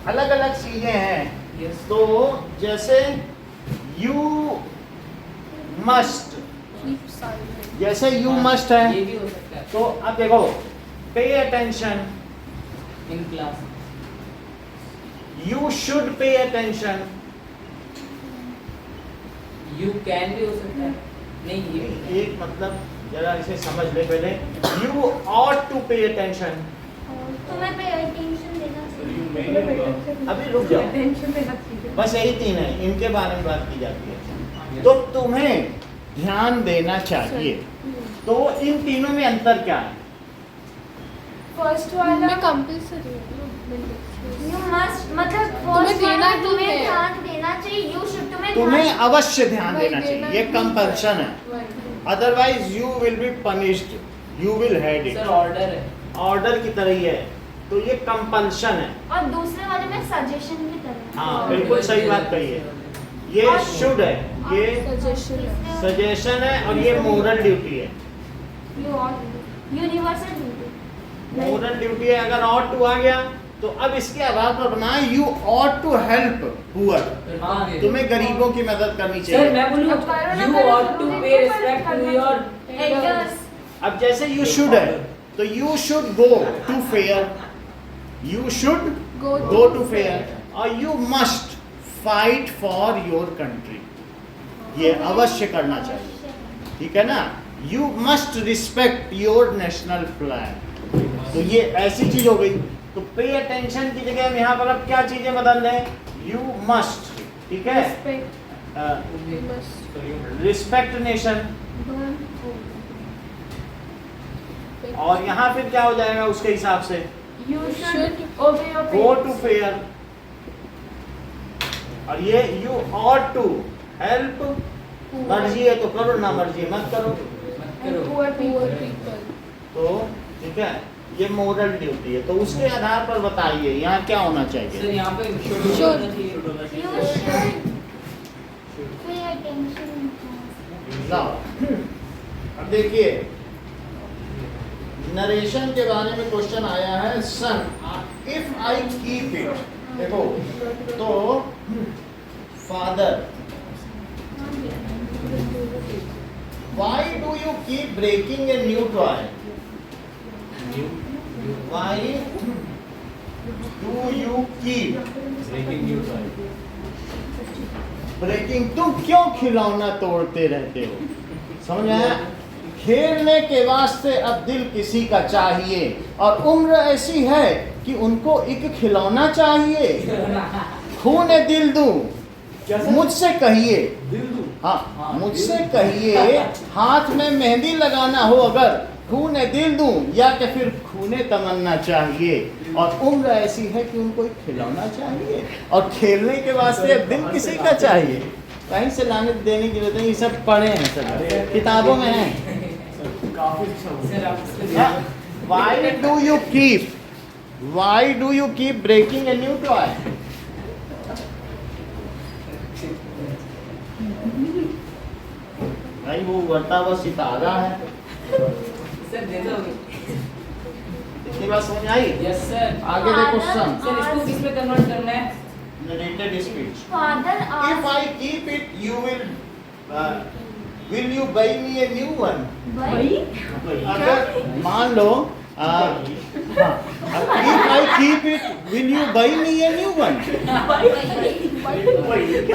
अलग अलग चीजें हैं। यस तो जैसे you must, Keep silent. जैसे you must है, ये भी हो सकता है तो अब देखो pay attention, in class. you should pay attention, you can भी हो सकता है। नहीं ये एक मतलब जरा इसे समझ ले पहले। You ought to pay attention. तुम्हें पे अटेंशन देना चाहिए। अभी रुक जाओ, टेंशन देना चाहिए। बस यही तीन है, इनके बारे में बात की जाती है। तो तुम्हें ध्यान देना चाहिए। तो इन तीनों में अंतर क्या है? फर्स्ट वाला मैं कंपल्सरी है यू मस्ट, मतलब तुम्हें फर्स्ट देना वाला ही तुम्हें है। ध्यान देना चाहिए। यू शुड, तुम्हें अवश्य ध्यान भाई देना चाहिए, देना ये ही कंपल्शन है। Otherwise you will be punished, you will head sir it. Order है। ऑर्डर की तरह ही है, तो ये कंपल्शन है। और दूसरे वाले में सजेशन की तरह। हाँ बिल्कुल सही बात कही है। ये और- शुड है, ये सजेशन है। सजेशन है, और ये मोरल ड्यूटी है। Universal duty. मोरल ड्यूटी है। अगर ऑट टू आ गया तो अब इसके आधार पर बनाए you ought to help poor. हाँ, तुम्हें गरीबों की मदद करनी सर चाहिए। मैं बोलूं, अब करो ना, यू करो, ऑट टू करो, पे करो, रिस्पेक्ट करो, टू योर एल्डर्स। अब जैसे यू शुड है, तो you should go to fair, you should go to fair, और you must fight for your country. ये अवश्य करना चाहिए, ठीक है ना। You must respect your national flag. तो ये ऐसी चीज हो गई। तो पे अटेंशन की जगह हम यहाँ पर अब क्या चीजें बदल दें? यू मस्ट, ठीक है। रिस्पेक्ट नेशन, और यहाँ फिर क्या हो जाएगा उसके हिसाब से? You should obey your go to fair, और ये यू ऑट टू हेल्प। मर्जी है तो करो, ना मर्जी है मत करो। Poor people. तो ठीक है, ये मोरल ड्यूटी है। तो उसके आधार पर बताइए यहाँ क्या होना सर चाहिए? यहाँ पे should Should. होना चाहिए। You should pay attention. जाओ, अब देखिए नरेशन के बारे में क्वेश्चन आया है। Son if I keep it, देखो तो father, why do you keep breaking a new toy? Why do you keep breaking? तुम क्यों खिलौना तोड़ते रहते हो? समझ आया? खेलने के वास्ते अब दिल किसी का चाहिए, और उम्र ऐसी है कि उनको एक खिलौना चाहिए। खून दिल दूं, मुझसे कहिए, हाँ मुझसे कहिए, हाथ में मेहंदी लगाना हो अगर, खून दिल दूं, या कि फिर खूने तमन्ना चाहिए। और उम्र ऐसी है कि उनको एक खिलौना चाहिए, और खेलने के वास्ते अब दिल किसी का चाहिए। कहीं से लाने देने की जरूरत नहीं, ये सब पढ़े हैं, सब किताबों में हैं। सर आप इसको Why do you keep breaking a new toy? भाई वो बढ़ता हुआ सितारा है। सर दे दो। इतनी बात समझ आई? Yes sir. आगे देखो क्वेश्चन। सर इसको किस में कन्वर्ट करना है? Narrated speech. Father If I keep it, you will you buy me a new one? अगर मान लो if I keep it, will you buy me a new one?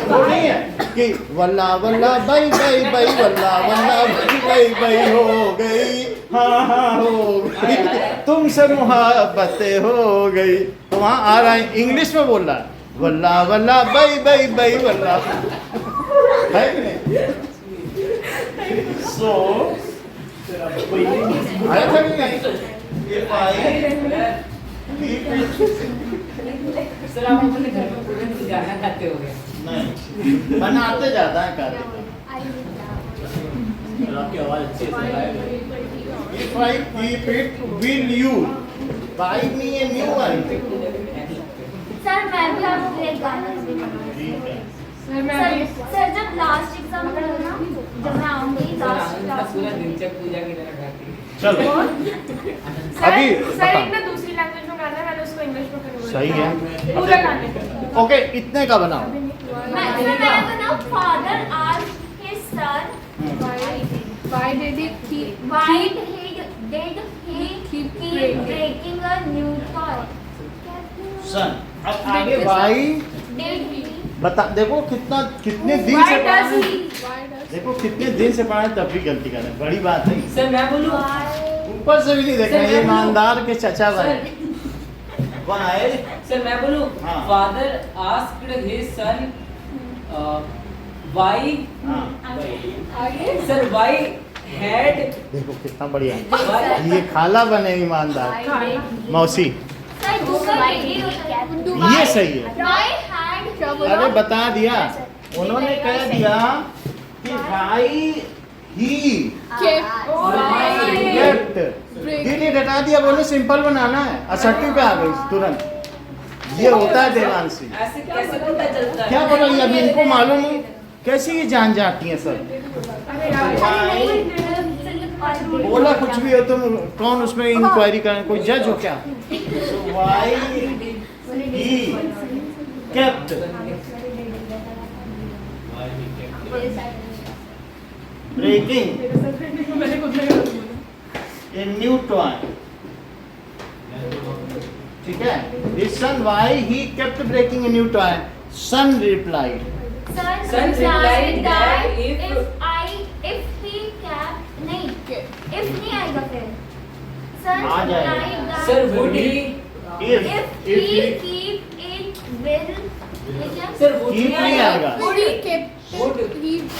वो नहीं है कि वल्ला वल्ला बाई बाई बाई, वल्ला वल्ला बाई बाई बाई हो गई, हाँ हाँ हो गई, तुमसे मुहब्बतें हो गई। तो वहाँ आ रहा है, इंग्लिश में बोल रहा है, वल्ला वल्ला बाई बाई बाई वल्ला, है कि नहीं? So आया था कि नहीं? If I keep it, sir आप अपने घर में पूरे दिन गाना गाते होगे। नहीं बनाते ज्यादा है कार्य। आपकी आवाज अच्छी है। If I keep it, will you buy me a new one? Sir मैं भी आपको एक गाना सुनाऊंगी। ठीक है। सर जब लास्ट एग्जाम करो ना, जब मैं आऊंगी सर लास्ट आनंद क्लास पूरा में, दिन चक पूजा की तरह गाती है। चलो अभी सर बताओ। एक ना दूसरी लैंग्वेज में गाना है, मैंने उसको इंग्लिश में कन्वर्ट सही है। पूरा गाना। ओके इतने का बनाओ। मैं बनाऊं father asked his son Why did he keep why did he keep keep breaking a new toy? सन अब आगे भाई Did he? बता, देखो कितने दिन Why से does पढ़ा है। he? why does देखो कितने दिन से पढ़ा है तब भी गलती कर रहे हैं, बड़ी बात नहीं। सर मैं बोलूं ऊपर से भी नहीं देखा, सर, ये मैं बोलूं? ईमानदार के चचा सर बने। कौन आए? सर मैं बोलूं हाँ। Father asked his son why हाँ सर व्हाई हैड देखो कितना बढ़िया, ये खाला बने ईमानदार। मौसी सर दूसरा ये सही है। I had अरे बता दिया उन्होंने, कह दिया कि भाई ही केप्ट, डिड हटा दिया, बोले सिंपल बनाना है, असर्टिव पे आ गई तुरंत। ये होता है देवांशी। ऐसे कैसे पता चलता है? क्या बोला ये अभी इनको मालूम नहीं, कैसे ये जान जाती हैं सब। बोला कुछ भी हो तुम, कौन उसमें इंक्वायरी करें, कोई जज हो क्या? Why he kept breaking a new toy, ठीक है। His son, why he kept breaking a new toy? Son replied. Son replied that if he kept नहीं if नहीं आएगा फिर Son आ जाएगा। replied that sir would he if he keep it will ये क्या? Sir would Keep नहीं आएगा। Would he kept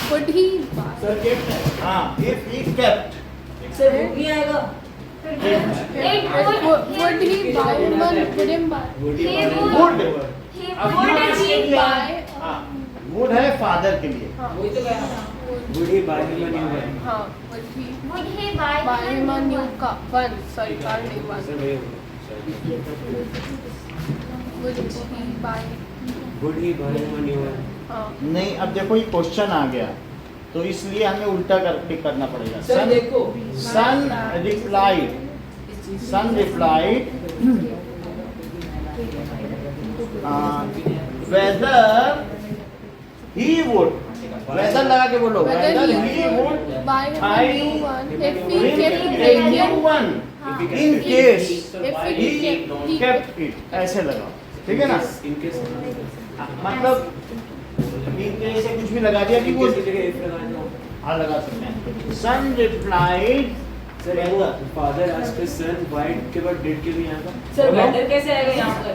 would he sir kept है। हाँ, if he kept, sir would नहीं आएगा? It would he buy him would him buy he would, he अब would ये he buy हाँ, would है फादर के लिए। वही तो कह रहा हूं। Would he buy him a new one? हाँ would he would he buy buy him a new car one sorry car नहीं one सर वही होगा। would he buy Would he buy him a new one? हाँ नहीं, अब देखो ये question आ गया तो इसलिए हमें उल्टा करके करना पड़ेगा। सर देखो Son replied, son replied whether he would, whether लगा के बोलो, whether he would buy him a new one if he bring kept a new breaking one in case if he kept it, ऐसे लगाओ, ठीक है ना। In case मतलब in case से कुछ भी लगा दिया कि in वो case की जगह if लगाना हो। हाँ लगा सकते हैं। Son replied, सर ये हुआ father asked his son why के बाद did के भी यहाँ का। सर वेदर कैसे आएगा यहाँ पर?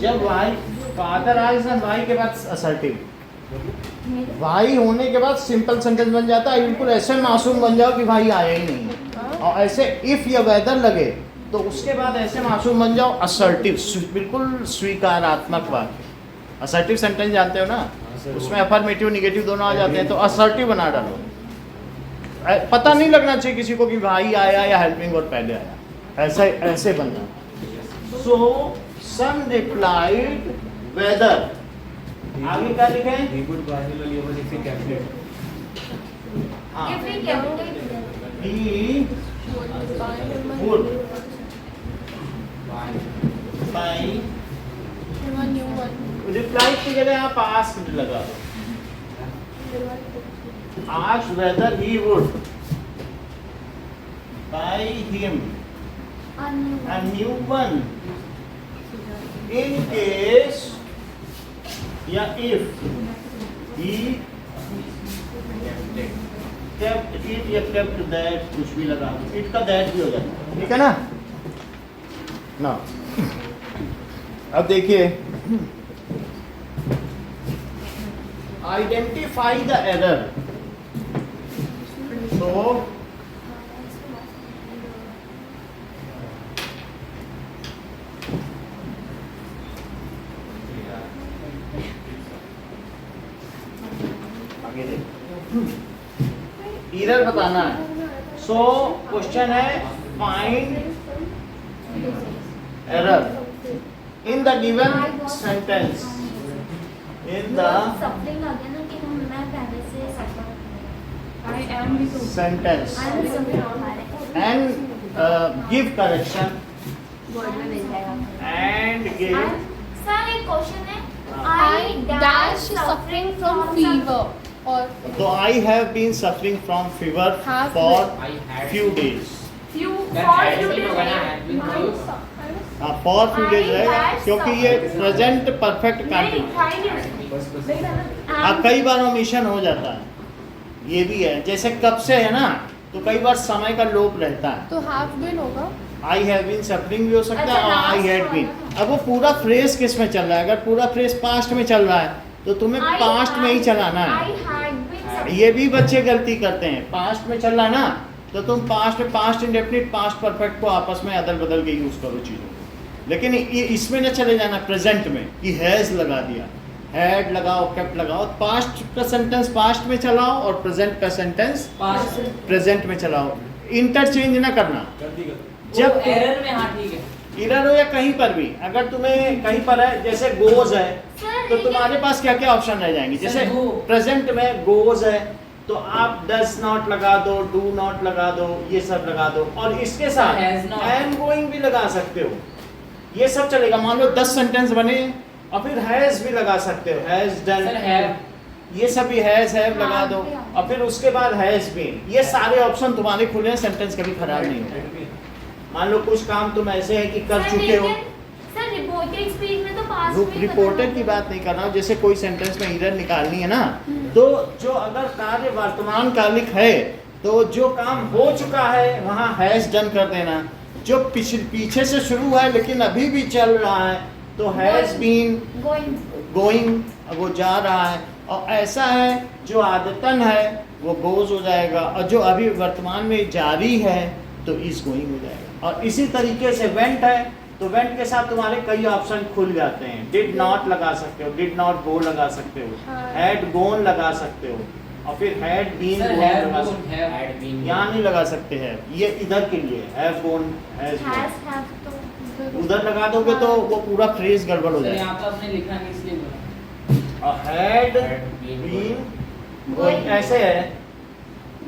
जब वाई फादर आए ना, वाई के बाद असर्टिव, वाई होने के बाद सिंपल सेंटेंस बन जाता है। बिल्कुल ऐसे मासूम बन जाओ कि भाई आया ही नहीं, और ऐसे इफ या वेदर लगे तो उसके बाद ऐसे मासूम बन जाओ असर्टिव, बिल्कुल स्वीकारात्मक वाक्य। असर्टिव सेंटेंस जानते हो ना, उसमें अफर्मेटिव निगेटिव दोनों आ जाते हैं, तो असर्टिव बना डालो। पता नहीं लगना चाहिए किसी को कि भाई आया या हेल्पिंग वर्ब पहले आया, ऐसे ऐसे बनना। सो सन रिप्लाइड वेदर, आगे क्या लिखे हैं? He would buy him a new one if he kept it. हाँ, if he kept it he would buy him a would buy him a new one reply की जगह आप आस्क्ड लगा दो। Asked weather he would buy him a new one in case या if he kept it या kept that, कुछ भी लगा दो, it का that भी हो जाता है, ठीक है ना। ना अब देखिए, identify the error. So आगे देखो, एरर बताना है। सो क्वेश्चन है find error in the given sentence, in the suffering आ गया ना कि मैं पहले से suffer I am the sentence I am suffer and give correction word में मिल जाएगा। and give सर एक क्वेश्चन है I dash suffering from fever or so I have been suffering from fever Have for I had few days few When for had few been or when I days had been close. for few days I रहेगा dash क्योंकि ये suffering. Present perfect नहीं continue खाई नहीं बस बस नहीं खाना हाँ कई बार ओमिशन हो जाता है ये भी है, जैसे कब से है ना, तो कई बार समय का लोप रहता है। तो हैव बीन होगा। आई हैव बीन सफरिंग भी हो सकता है, अच्छा, और आई last हैड वाला बीन। ना। अब वो पूरा फ्रेज किस में चल रहा है? अगर पूरा फ्रेज पास्ट में चल रहा है तो तुम्हें पास्ट में ही चलाना है। I had been suffering. ये भी बच्चे गलती करते हैं, पास्ट में चल रहा है ना, तो तुम पास्ट में पास्ट इंडेफिनिट पास्ट परफेक्ट को आपस में अदल बदल के यूज करो चीज़ों को। लेकिन ये इसमें न चले जाना प्रेजेंट में कि हैज़ लगा दिया, हैड लगाओ, केप्ट लगाओ। पास्ट का सेंटेंस पास्ट में चलाओ और प्रेजेंट का सेंटेंस पास्ट प्रेजेंट में चलाओ, इंटरचेंज ना करना। जब एरर में, हाँ ठीक है, इधर हो या कहीं पर भी, अगर तुम्हें कहीं पर है जैसे गोज है, Sir, तो लेकिन- तुम्हारे पास क्या क्या ऑप्शन रह जाएंगे? जैसे Sir, go। प्रेजेंट में गोज है तो आप डज नॉट लगा दो, डू नॉट लगा दो, ये सब लगा दो, और इसके साथ Has not। एम गोइंग भी लगा सकते हो, ये सब चलेगा। मान लो 10 सेंटेंस बने और फिर हैज भी लगा सकते हो, हैज सर डन, हैव, ये सब भी हैज हैव लगा हाँ, दो, भी हाँ। और फिर उसके बाद हैज बीन। ये सारे ऑप्शन तुम्हारे खुले हैं, सेंटेंस कभी खराब नहीं होगा। मान लो कुछ काम तुम ऐसे है कि कर Sir, चुके हो, लेकिन- Sir, reported speech में तो past में ही रिपोर्टेड की बताना बात नहीं कर रहा हूँ, जैसे कोई सेंटेंस में एरर निकालनी है ना, तो जो अगर कार्य वर्तमान कालिक है तो जो काम हो चुका है वहाँ हैज डन कर देना। जो पीछे से शुरू है लेकिन अभी भी चल रहा है तो हैज बीन going. गोइंग, वो जा रहा है। और ऐसा है जो आदतन है वो गोज हो जाएगा, और जो अभी वर्तमान में जारी है तो इज गोइंग हो जाएगा। और इसी तरीके से वेंट है तो वेंट के साथ तुम्हारे कई ऑप्शन खुल जाते हैं। डिड नॉट लगा सकते हो, डिड नॉट गो लगा सकते हो, हाँ। हैड गोन लगा सकते हो, और फिर had been sir gone have लगा गोन, सकते हैव बीन, हो। यहाँ नहीं लगा सकते हैं, ये इधर के लिए have gone, has gone. Has, have तो उधर लगा दोगे तो वो पूरा फ्रेज गड़बड़ हो सर जाएगा। यहाँ तो आपने लिखा नहीं इसलिए बोला। और हैड बीन गोइंग ऐसे है,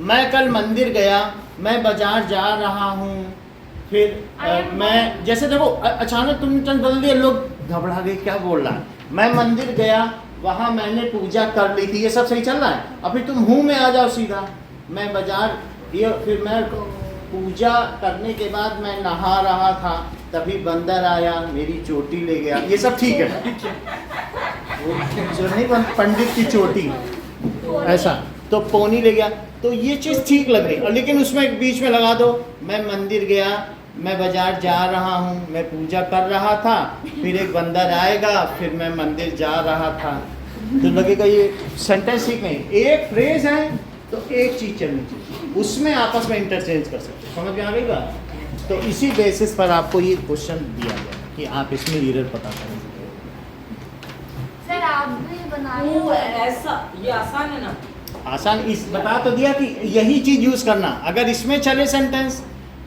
मैं कल मंदिर गया, मैं बाजार जा रहा हूँ, फिर मैं जैसे देखो अचानक तुमने टर्न बदल दिया, लोग घबरा गए क्या बोल रहा है। मैं मंदिर गया, वहाँ मैंने पूजा कर ली थी, ये सब सही चल रहा है। और फिर तुम हूँ में आ जाओ सीधा, मैं बाजार, ये फिर मैं पूजा करने के बाद मैं नहा रहा था, तभी बंदर आया मेरी चोटी ले गया, ये सब ठीक है। जो नहीं पंडित की चोटी ऐसा, तो पोनी ले गया, तो ये चीज़ ठीक लग रही। और लेकिन उसमें एक बीच में लगा दो, मैं मंदिर गया, मैं बाजार जा रहा हूँ, मैं पूजा कर रहा था, फिर एक बंदर आएगा, फिर मैं मंदिर जा रहा था, तो लगेगा ये सेंटेंस ठीक नहीं। एक फ्रेज है तो एक चीज़ चलनी चाहिए, उसमें आपस में इंटरचेंज कर सकते, समझ में आ गई बात? तो इसी बेसिस पर आपको ये क्वेश्चन दिया गया कि आप इसमें एरर पता करें। सर आप भी बनाए वो ऐसा, ये आसान है ना। आसान इस बता तो दिया कि यही चीज यूज करना। अगर इसमें चले सेंटेंस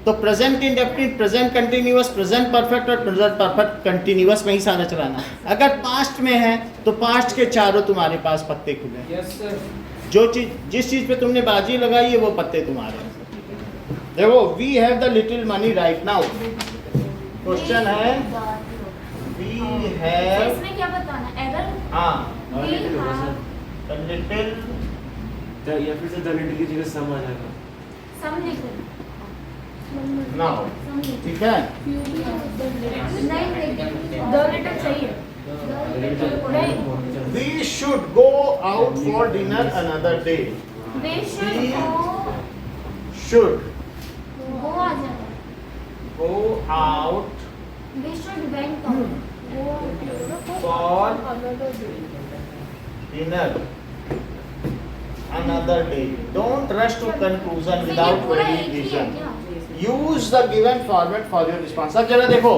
तो present indefinite, present continuous, present perfect और प्रेजेंट परफेक्ट कंटिन्यूअस में ही सारा चलाना। अगर पास्ट में है तो पास्ट के चारों तुम्हारे पास पत्ते खुले हैं। Yes sir. जो चीज, जिस चीज पे तुमने बाजी लगाई है वो पत्ते तुम्हारे हैं। देखो, we have the little money right now. Question है वी हैव, इसमें क्या बताना? एरर हाँ, we have लिटिल, या फिर से द लिटिल की जगह सम आ जाएगा। some little now, some little ठीक है। नहीं लेकिन The little सही है। We should go out for dinner another day. we should We go should go आ जाएगा। go out we should went out for dinner another day. Don't rush to conclusion तो ये without पूरा ready एक ही है vision. क्या? Use the given format for your response. अब जरा देखो,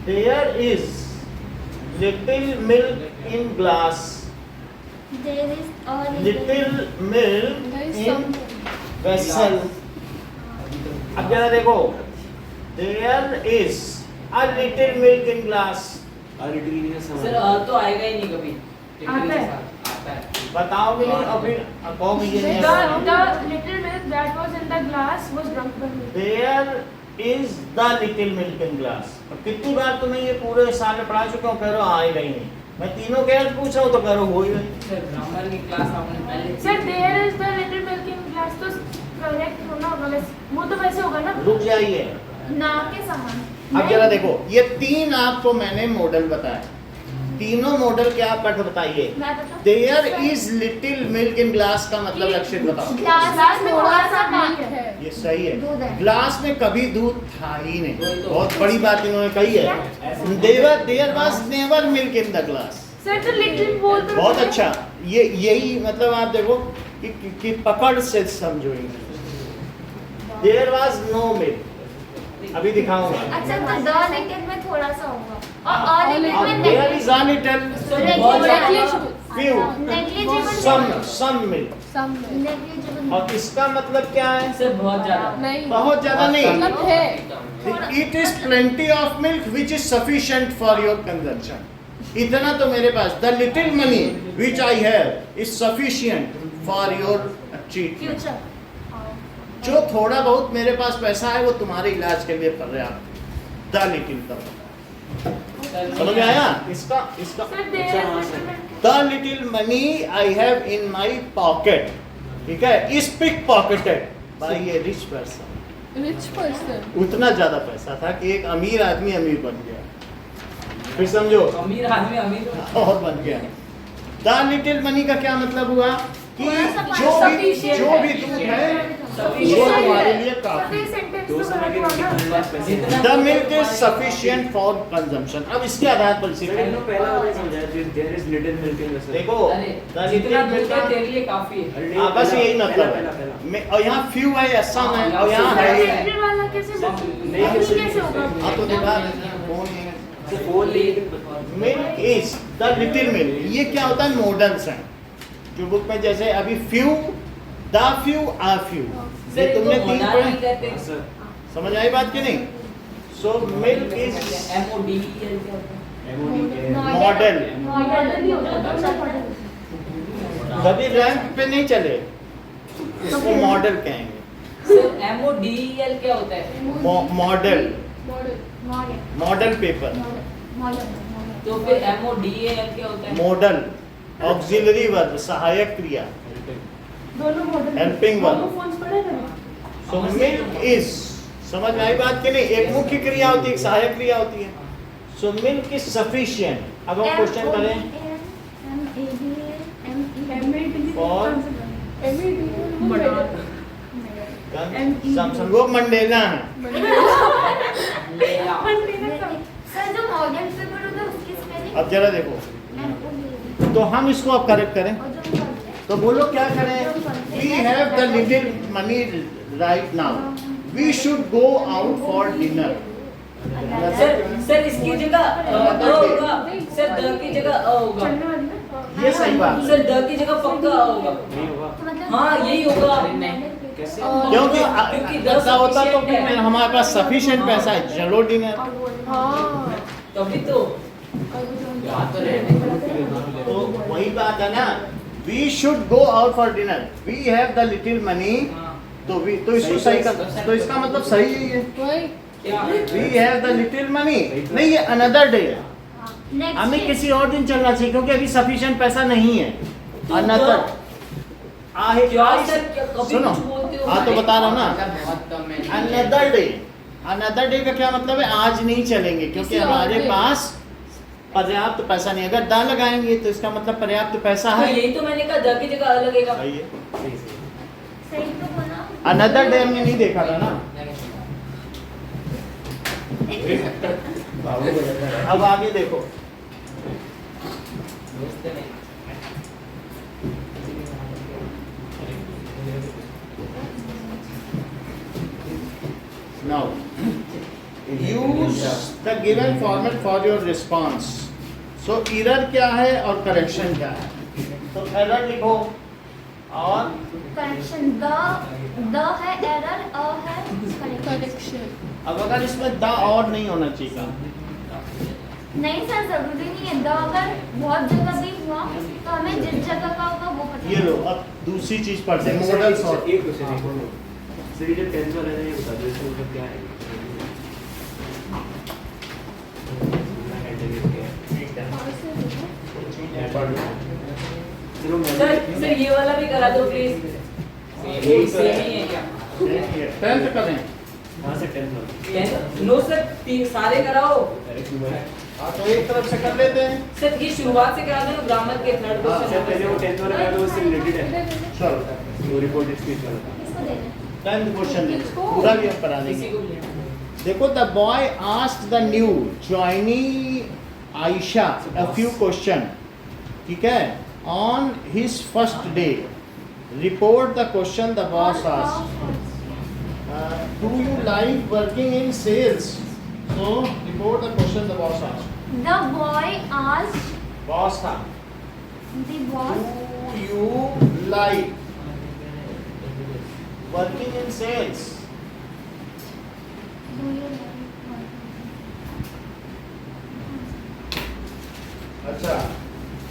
there is little milk in glass. there is a Little milk There is in some vessel. अब जरा देखो, there is a little milk in glass. और little की जगह सम sir तो आएगा ही नहीं कभी। आता है। आता है। बताओगे नहीं और फिर कहोगे ये नहीं The है। little milk that was in the glass was drunk by me. There is the little milk in glass. अब कितनी बार तुम्हें ये पूरे साल में पढ़ा चुके हो, कह रहे हो आएगा ही नहीं। मैं तीनों के अर्थ पूछ रहा हूँ तो कह रहे हो ही नहीं। सर ग्रामर की क्लास आपने पहले Sir, there is the little milk in glass तो correct होना होगा वैसे, वो तो वैसे होगा ना? रुक जाइए। ना के समान। अब जरा देखो, ये तीन आपको मैंने मॉडल बताया। तीनों मॉडल के आप पढ़ बताइए। मैं बताऊं? There is little milk in glass का मतलब लक्षित बताओ। ग्लास में थोड़ा सा मिल्क पानी है। ये सही दूध है, है। ग्लास में कभी दूध था ही नहीं। वही तो। बहुत बड़ी बात इन्होंने कही है। There was never milk in the glass. Sir तो लिटिल बोल तो बहुत अच्छा, ये यही मतलब आप देखो कि पकड़ से समझो। देयर वाज नो मिल्क, अभी दिखाऊंगा। अच्छा तो द लिटिल में थोड़ा सा होगा और अ लिटिल में there is a little Negligible. few negligible some milk। Some milk. Negligible और इसका मतलब क्या है? सर बहुत ज्यादा नहीं, बहुत ज्यादा नहीं। मतलब है। It is plenty of milk which is sufficient for your consumption। इतना तो मेरे पास, the little money which I have is sufficient for your treatment। Future जो थोड़ा बहुत मेरे पास पैसा है वो तुम्हारे इलाज के लिए पर्याप्त। द लिटिल का समझ में आया? इसका sir there the little money I have in my pocket, ठीक है, is pickpocketed by a rich person. Rich person. उतना ज्यादा पैसा था कि एक अमीर आदमी अमीर बन गया। फिर समझो, अमीर आदमी अमीर और बन गया। द लिटिल मनी का क्या मतलब हुआ कि Sufficient जो भी दूध है वो हमारे लिए काफी। सर सेंटेंस दो तो समय के गलत लिए हुआ हमारे ना। पास पैसे हैं। The milk is sufficient for consumption. अब इसके आधार पर मैंने सीखेंगे। तो पहला वाला समझाया, there is little milk in the देखो अरे द जितना लिटिल दूध है तेरे लिए काफी है। हाँ, बस यही मतलब पहला है। मैं और यहाँ फ्यू है या सम है और यहाँ सर है ही। लिटिल वाला कैसे नहीं, नहीं कैसे होगा? हाँ तो दिखा देते हैं, फोन ये है। फोन लेकिन milk is the little milk. ये क्या होता है? मॉडल्स हैं जो बुक में, जैसे अभी few, the few, uh few, ये सर तुमने तो तीन मोनाल पढ़े। नहीं कहते सर समझ आई बात की नहीं? सो मिल्क इज MODEL क्या होता है? मॉडल। मॉडल भी होता है मॉडल। कभी रैंक पे नहीं चले, इसको मॉडल कहेंगे। सर MODEL क्या होता है? Model, Model. मॉडल पेपर, तो फिर MODEL क्या होता है? मॉडल ऑक्सिलरी वर्ब, सहायक क्रिया, दोनों मॉडल Helping verb. फोन पढ़े थे। सो मिल्क इज, समझ में आई बात की नहीं? एक मुख्य क्रिया होती है, एक सहायक क्रिया होती है। So milk is sufficient. अब हम क्वेश्चन करें और वो मंडेला है। सर जो मॉडल पेपर होता है उसकी स्पेलिंग अब जरा देखो, तो हम इसको अब करेक्ट करें, और जो हम करते हैं तो बोलो क्या करें? We have the little money right now, we should go out for dinner. Sir इसकी जगह अ होगा। सर द की जगह अ होगा। चलने वाली ना। ये सही बात है, सर द की जगह पक्का अ होगा। नहीं होगा तो मतलब हाँ यही होगा। कैसे? क्योंकि क्योंकि ऐसा होता तो sufficient फिर है। हमारे पास सफिशिएंट पैसा है, चलो डिनर। और वो हाँ. तभी तो याद तो रहने तो वही बात है ना, we should go out for dinner, we have the little money. तो इसको सही कर, तो इसका मतलब सही है ये, वही. क्या we have the little money. नहीं, ये अनदर डे है, नेक्स्ट हमें किसी और दिन चलना चाहिए क्योंकि अभी सफिशिएंट पैसा नहीं है। अनदर आहे क्या सर क्या कभी सुनो, कुछ बोलते हो? हाँ तो बता रहा हूँ ना, बहुत कम है। Another day. अनदर डे का क्या मतलब है? आज नहीं चलेंगे क्योंकि किसी और हमारे दिन। पास पर्याप्त पैसा नहीं। अगर दा लगाएंगे तो इसका मतलब पर्याप्त पैसा तो है। यही तो मैंने कहा द की जगह अ लगेगा। सही है। सही तो बोला। अनदर डे हमने नहीं देखा था ना। अब आगे देखो, now use the given format for your response। so error क्या है और correction क्या है? तो error लिखो और करेक्शन द है एरर अ है करेक्शन। Correction. अब अगर इसमें द और नहीं होना चाहिए था, नहीं सर जरूरी नहीं है द अगर बहुत जगह भी हुआ तो हमें जिस जगह का होगा वो पता ये लो। अब दूसरी चीज पढ़ते हैं, मॉडल सॉर्ट। एक क्वेश्चन देखो सर, ये जो टेंस वाला है ये बता दो इसका मतलब क्या है? चलो सर ये वाला भी करा दो प्लीज। यही तो सेम है। ही है क्या? टेंथ करें। हाँ सर टेंस वाला। नो सर सारे कराओ। हाँ तो एक तरफ से कर लेते हैं। सर ये शुरुआत से करा देना ग्रामर के थर्ड हाँ, अच्छा पहले वो 10th वाला करा था, उससे रिलेटेड है चलो वो रिपोर्ट इसकी चला था। किसको देना 10th क्वेश्चन पूरा भी हम करा किसी देंगे। को भी लेना। देखो the boy asked the new joinee Ayesha a few question, ठीक है, on his first day. Report the question the boss asked, do you like working in sales? So report the question the boss asked. The boy asked boss था, the boss. Do you like working in sales? Do you like अच्छा,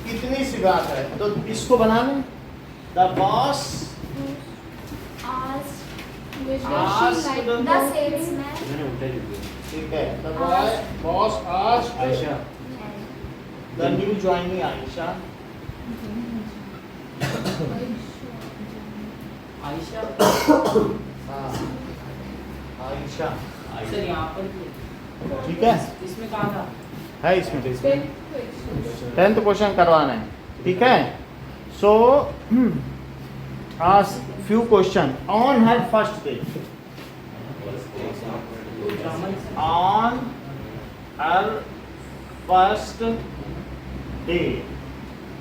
कितनी सी बात है, तो इसको बना लें। The boss asked asked the salesman? मैंने उल्टा लिख दिया। ठीक है, the boy boss asked Ayesha the new joinee Ayesha, Ayesha हाँ आयशा, सर यहाँ पर ठीक है, इसमें कहा था है इसमें 10th क्वेश्चन करवाना है, ठीक है। सो ask few question on her first day, on her first day.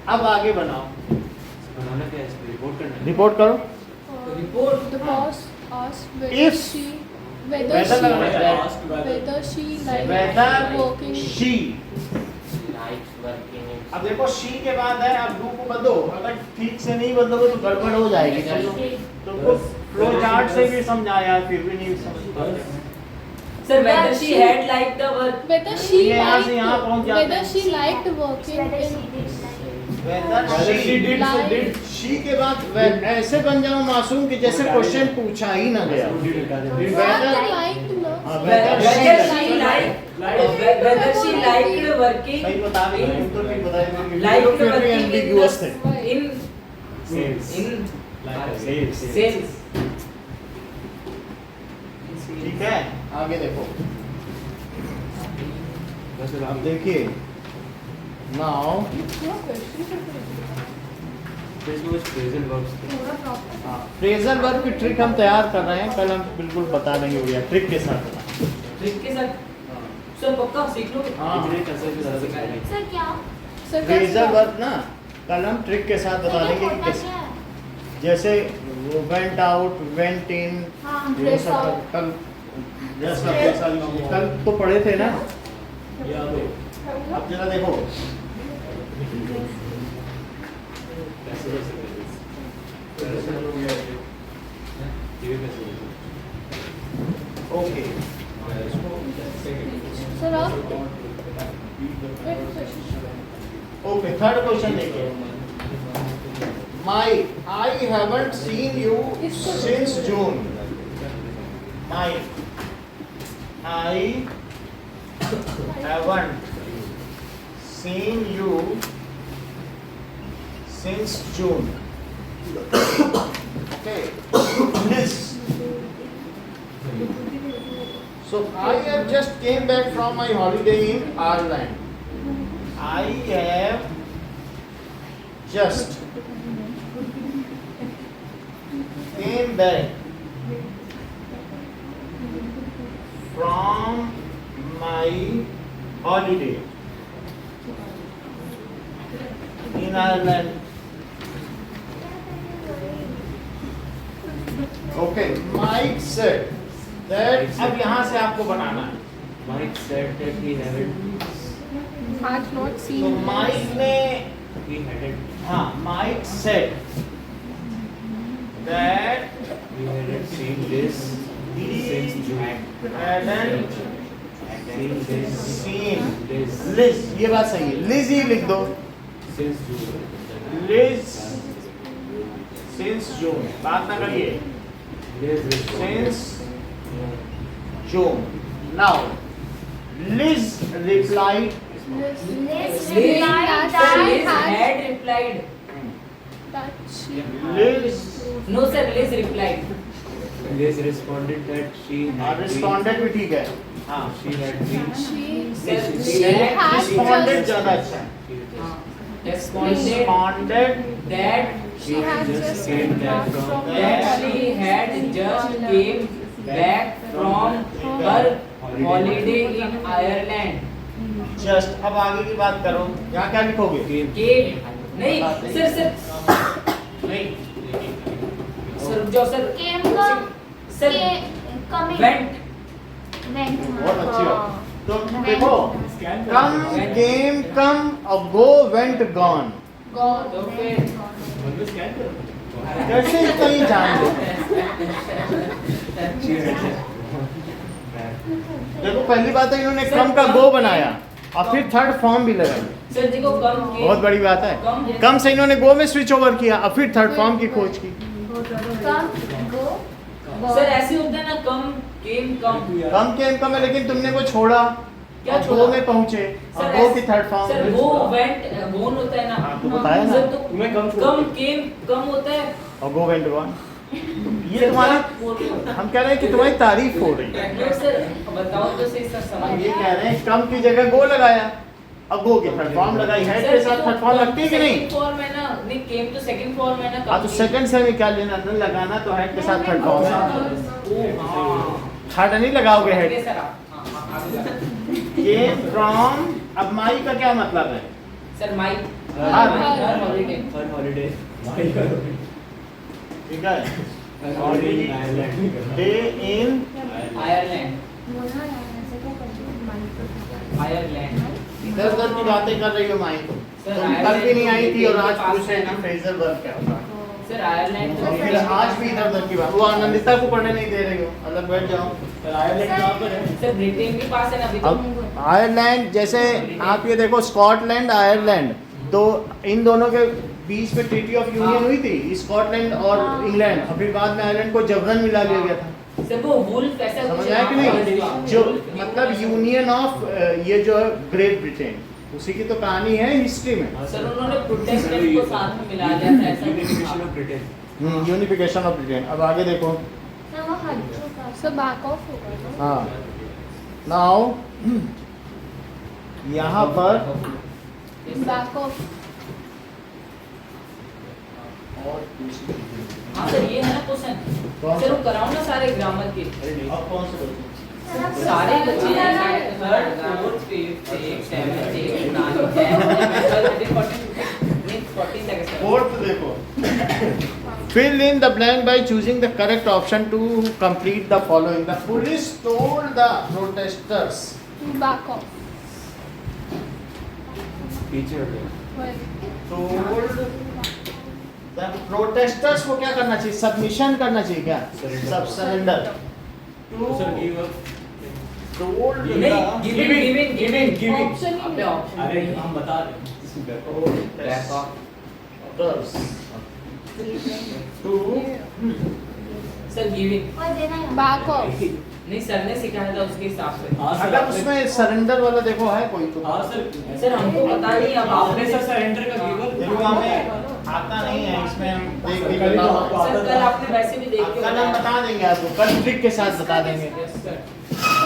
अब आगे बनाओ, बनाना क्या है, इसमें रिपोर्ट करना है। रिपोर्ट करो। Report The boss asked If- whether Whether she लगाना है। liked weather working. शी, अब देखो शी के बाद है, अब डू को बदलो, अगर ठीक से नहीं बदलोगे तो गड़बड़ हो जाएगी। तुमको फ्लो चार्ट से भी समझाया फिर भी नहीं समझ पाते। Sir whether she had liked the work Whether she ये यहाँ से liked, यहाँ पहुँच जाते whether हैं। she liked working Whether in. she did like. Whether Whether she did, so Like- did. She के बाद ऐसे बन जाओ मासूम कि जैसे क्वेश्चन पूछा ही ना गया। Did हटा देना। Did Not Whether- liked, no. हाँ, whether whether she liked whether she liked working सही बता रही है, तुम तो नहीं बताए क्योंकि liked वीडियो फिर भी working in एम्बिगुअस थे। the in Sales. in Sales. sales ठीक है, आगे देखो। बस अब आप देखिए नाउ इसमें कुछ phrasal verbs थे। फ्रेजल वर्ब की ट्रिक हम तैयार कर रहे हैं, कल हम बिल्कुल बता देंगे भैया ट्रिक के साथ। ट्रिक के साथ सर पक्का सीख लो हाँ इतने कंसेप्ट के साथ सिखाएंगे। Sir क्या? So फ्रेजल that's वर्ब ना कल हम ट्रिक के साथ बता Sir, ये देंगे कि होता कैसे, क्या है? जैसे वेंट आउट, वेंट इन, हाँ, ये dress सब out. कल dress up ये सारी चीजें कल तो पढ़े थे ना। अब जरा देखो, कैसे कर सकते हैं? कैसे करोगे? ये भी कैसे करोगे? ओके Sir, आप ओके थर्ड क्वेश्चन देखिए। My I haven't seen you since June. My I haven't seen you since June. Okay list. So I have just came back from my holiday in Ireland. I have just came back from my holiday in Ireland. Okay, Mike said that अब यहाँ से आपको बनाना है। Mike said that he hadn't. had not तो seen. Mike ने He hadn't. हाँ Mike said that He hadn't seen this since June. hadn't Seen this. seen This Liz, ये बात सही है, लिज ही लिख दो, since June. Liz since June, बात ना करिए, Liz responded. Since June. Now Liz replied Liz Liz replied had- that Liz had replied That she Liz no sir Liz replied Liz responded that she had been. Responded भी ठीक है, हाँ She had reached. She had responded just ज्यादा अच्छा है Responded that she had just came came back back from from that she had just came back from her holiday in Ireland. Just अब आगे की बात करो यहाँ क्या लिखोगे Came नहीं सर नहीं सर जो सर Came का सर coming. went बहुत अच्छी बात तो देखो कम केम कम और गो वेंट गॉन तो फिर मन में scan करो. कैसे इतना ही जान लो देखो पहली बात है इन्होंने कम का गो बनाया और फिर थर्ड फॉर्म भी लगाया सर जी को कम के बहुत बड़ी बात है कम से इन्होंने गो में स्विच ओवर किया और फिर थर्ड फॉर्म की खोज की Come, go. सर ऐसे होता है ना कम केम कम कम केम कम है लेकिन तुमने को छोड़ा क्या और छोड़ा? गो में पहुंचे और सर गो की ऐसे- थर्ड फॉर्म सर वो वेंट गोन होता है ना हाँ, तो बताया ना सर तो तुम्हें कम छोड़ कम दिया. केम कम होता है और गो वेंट गॉन ये तुम्हारा हम कह रहे हैं कि तुम्हारी तारीफ हो रही है नो सर बताओ तो सही सर समझ हम ये कह रहे हैं कम की जगह गो लगाया अब गो की थर्ड फॉर्म लगाई हेड के साथ थर्ड फॉर्म लगती है कि नहीं फॉर्म है ना नहीं केम तो सेकंड फॉर्म है ना हाँ तो सेकंड से भी क्या लेना न लगाना तो हेड के साथ थर्ड फॉर्म है थर्ड नहीं लगाओगे हेड सर आप आगे ये फ्रॉम अब माई का क्या मतलब है सर माई हाँ, हर holiday Her holiday. My holiday. ठीक है Her holiday in Ireland. Day in Ireland बोलना यार ऐसे क्या करते हो माइक आयरलैंड इधर उधर की बातें कर रही हो माई को सर, तुम कल भी नहीं आई थी और आज पास पूछ रही है ना। थी फ्रेजल वर्ब क्या होता है सर आयरलैंड और फिर आज भी इधर उधर की बात वो आनंदिता को पढ़ने नहीं दे रही हो अलग बैठ जाओ Her Ireland कहाँ पर है? सर ब्रिटेन के पास है ना अभी तो अब आयरलैंड जैसे आप ये देखो स्कॉटलैंड आयरलैंड तो इन दोनों के बीच में ट्रीटी ऑफ यूनियन हुई थी स्कॉटलैंड और इंग्लैंड और फिर बाद में आयरलैंड को जबरन मिला लिया गया था सर वो वुल्फ ऐसा कुछ समझ आया कि नहीं जो मतलब यूनियन ऑफ ये जो है ग्रेट ब्रिटेन उसी की तो कहानी है हिस्ट्री में सर उन्होंने प्रोटेस्टेंट को साथ में मिला दिया था ऐसा Unification of Britain. Unification of Britain अब आगे देखो ना वो हट चुका So back off होगा ना? हाँ नाउ यहाँ पर Back off. हाँ सर ये है ना क्वेश्चन कौन सर सा? वो कराओ ना सारे ग्रामर के अब कौन से बच्चे? सारे बच्चे third fourth fifth sixth seventh eighth ninth 10th 14 तक सर फोर्थ देखो fill in the blank by choosing the correct option to complete the following the police told the protesters Back off. पीछे हट गया. Well, told the protesters को क्या करना चाहिए submission करना चाहिए क्या Surrender. सब सरेंडर तो सर give up. told नहीं गिविंग option ही अबे नहीं। ऑप्शन अरे हम बता रहे हैं. Back of to sir giving और देना यार Back off. नहीं सर ने सिखाया था उसके हिसाब से हाँ सर, अगर आपने- उसमें सरेंडर वाला देखो है कोई तो हाँ सर. सर हमको पता नहीं अब आपने आपने सर सरेंडर का give up. देखो हमें आता नहीं है इसमें हम देख के कल तो बताओ आपको आता सर कल था. आपने वैसे भी देख के कल हम बता देंगे आपको कल ट्रिक के साथ बता देंगे यस सर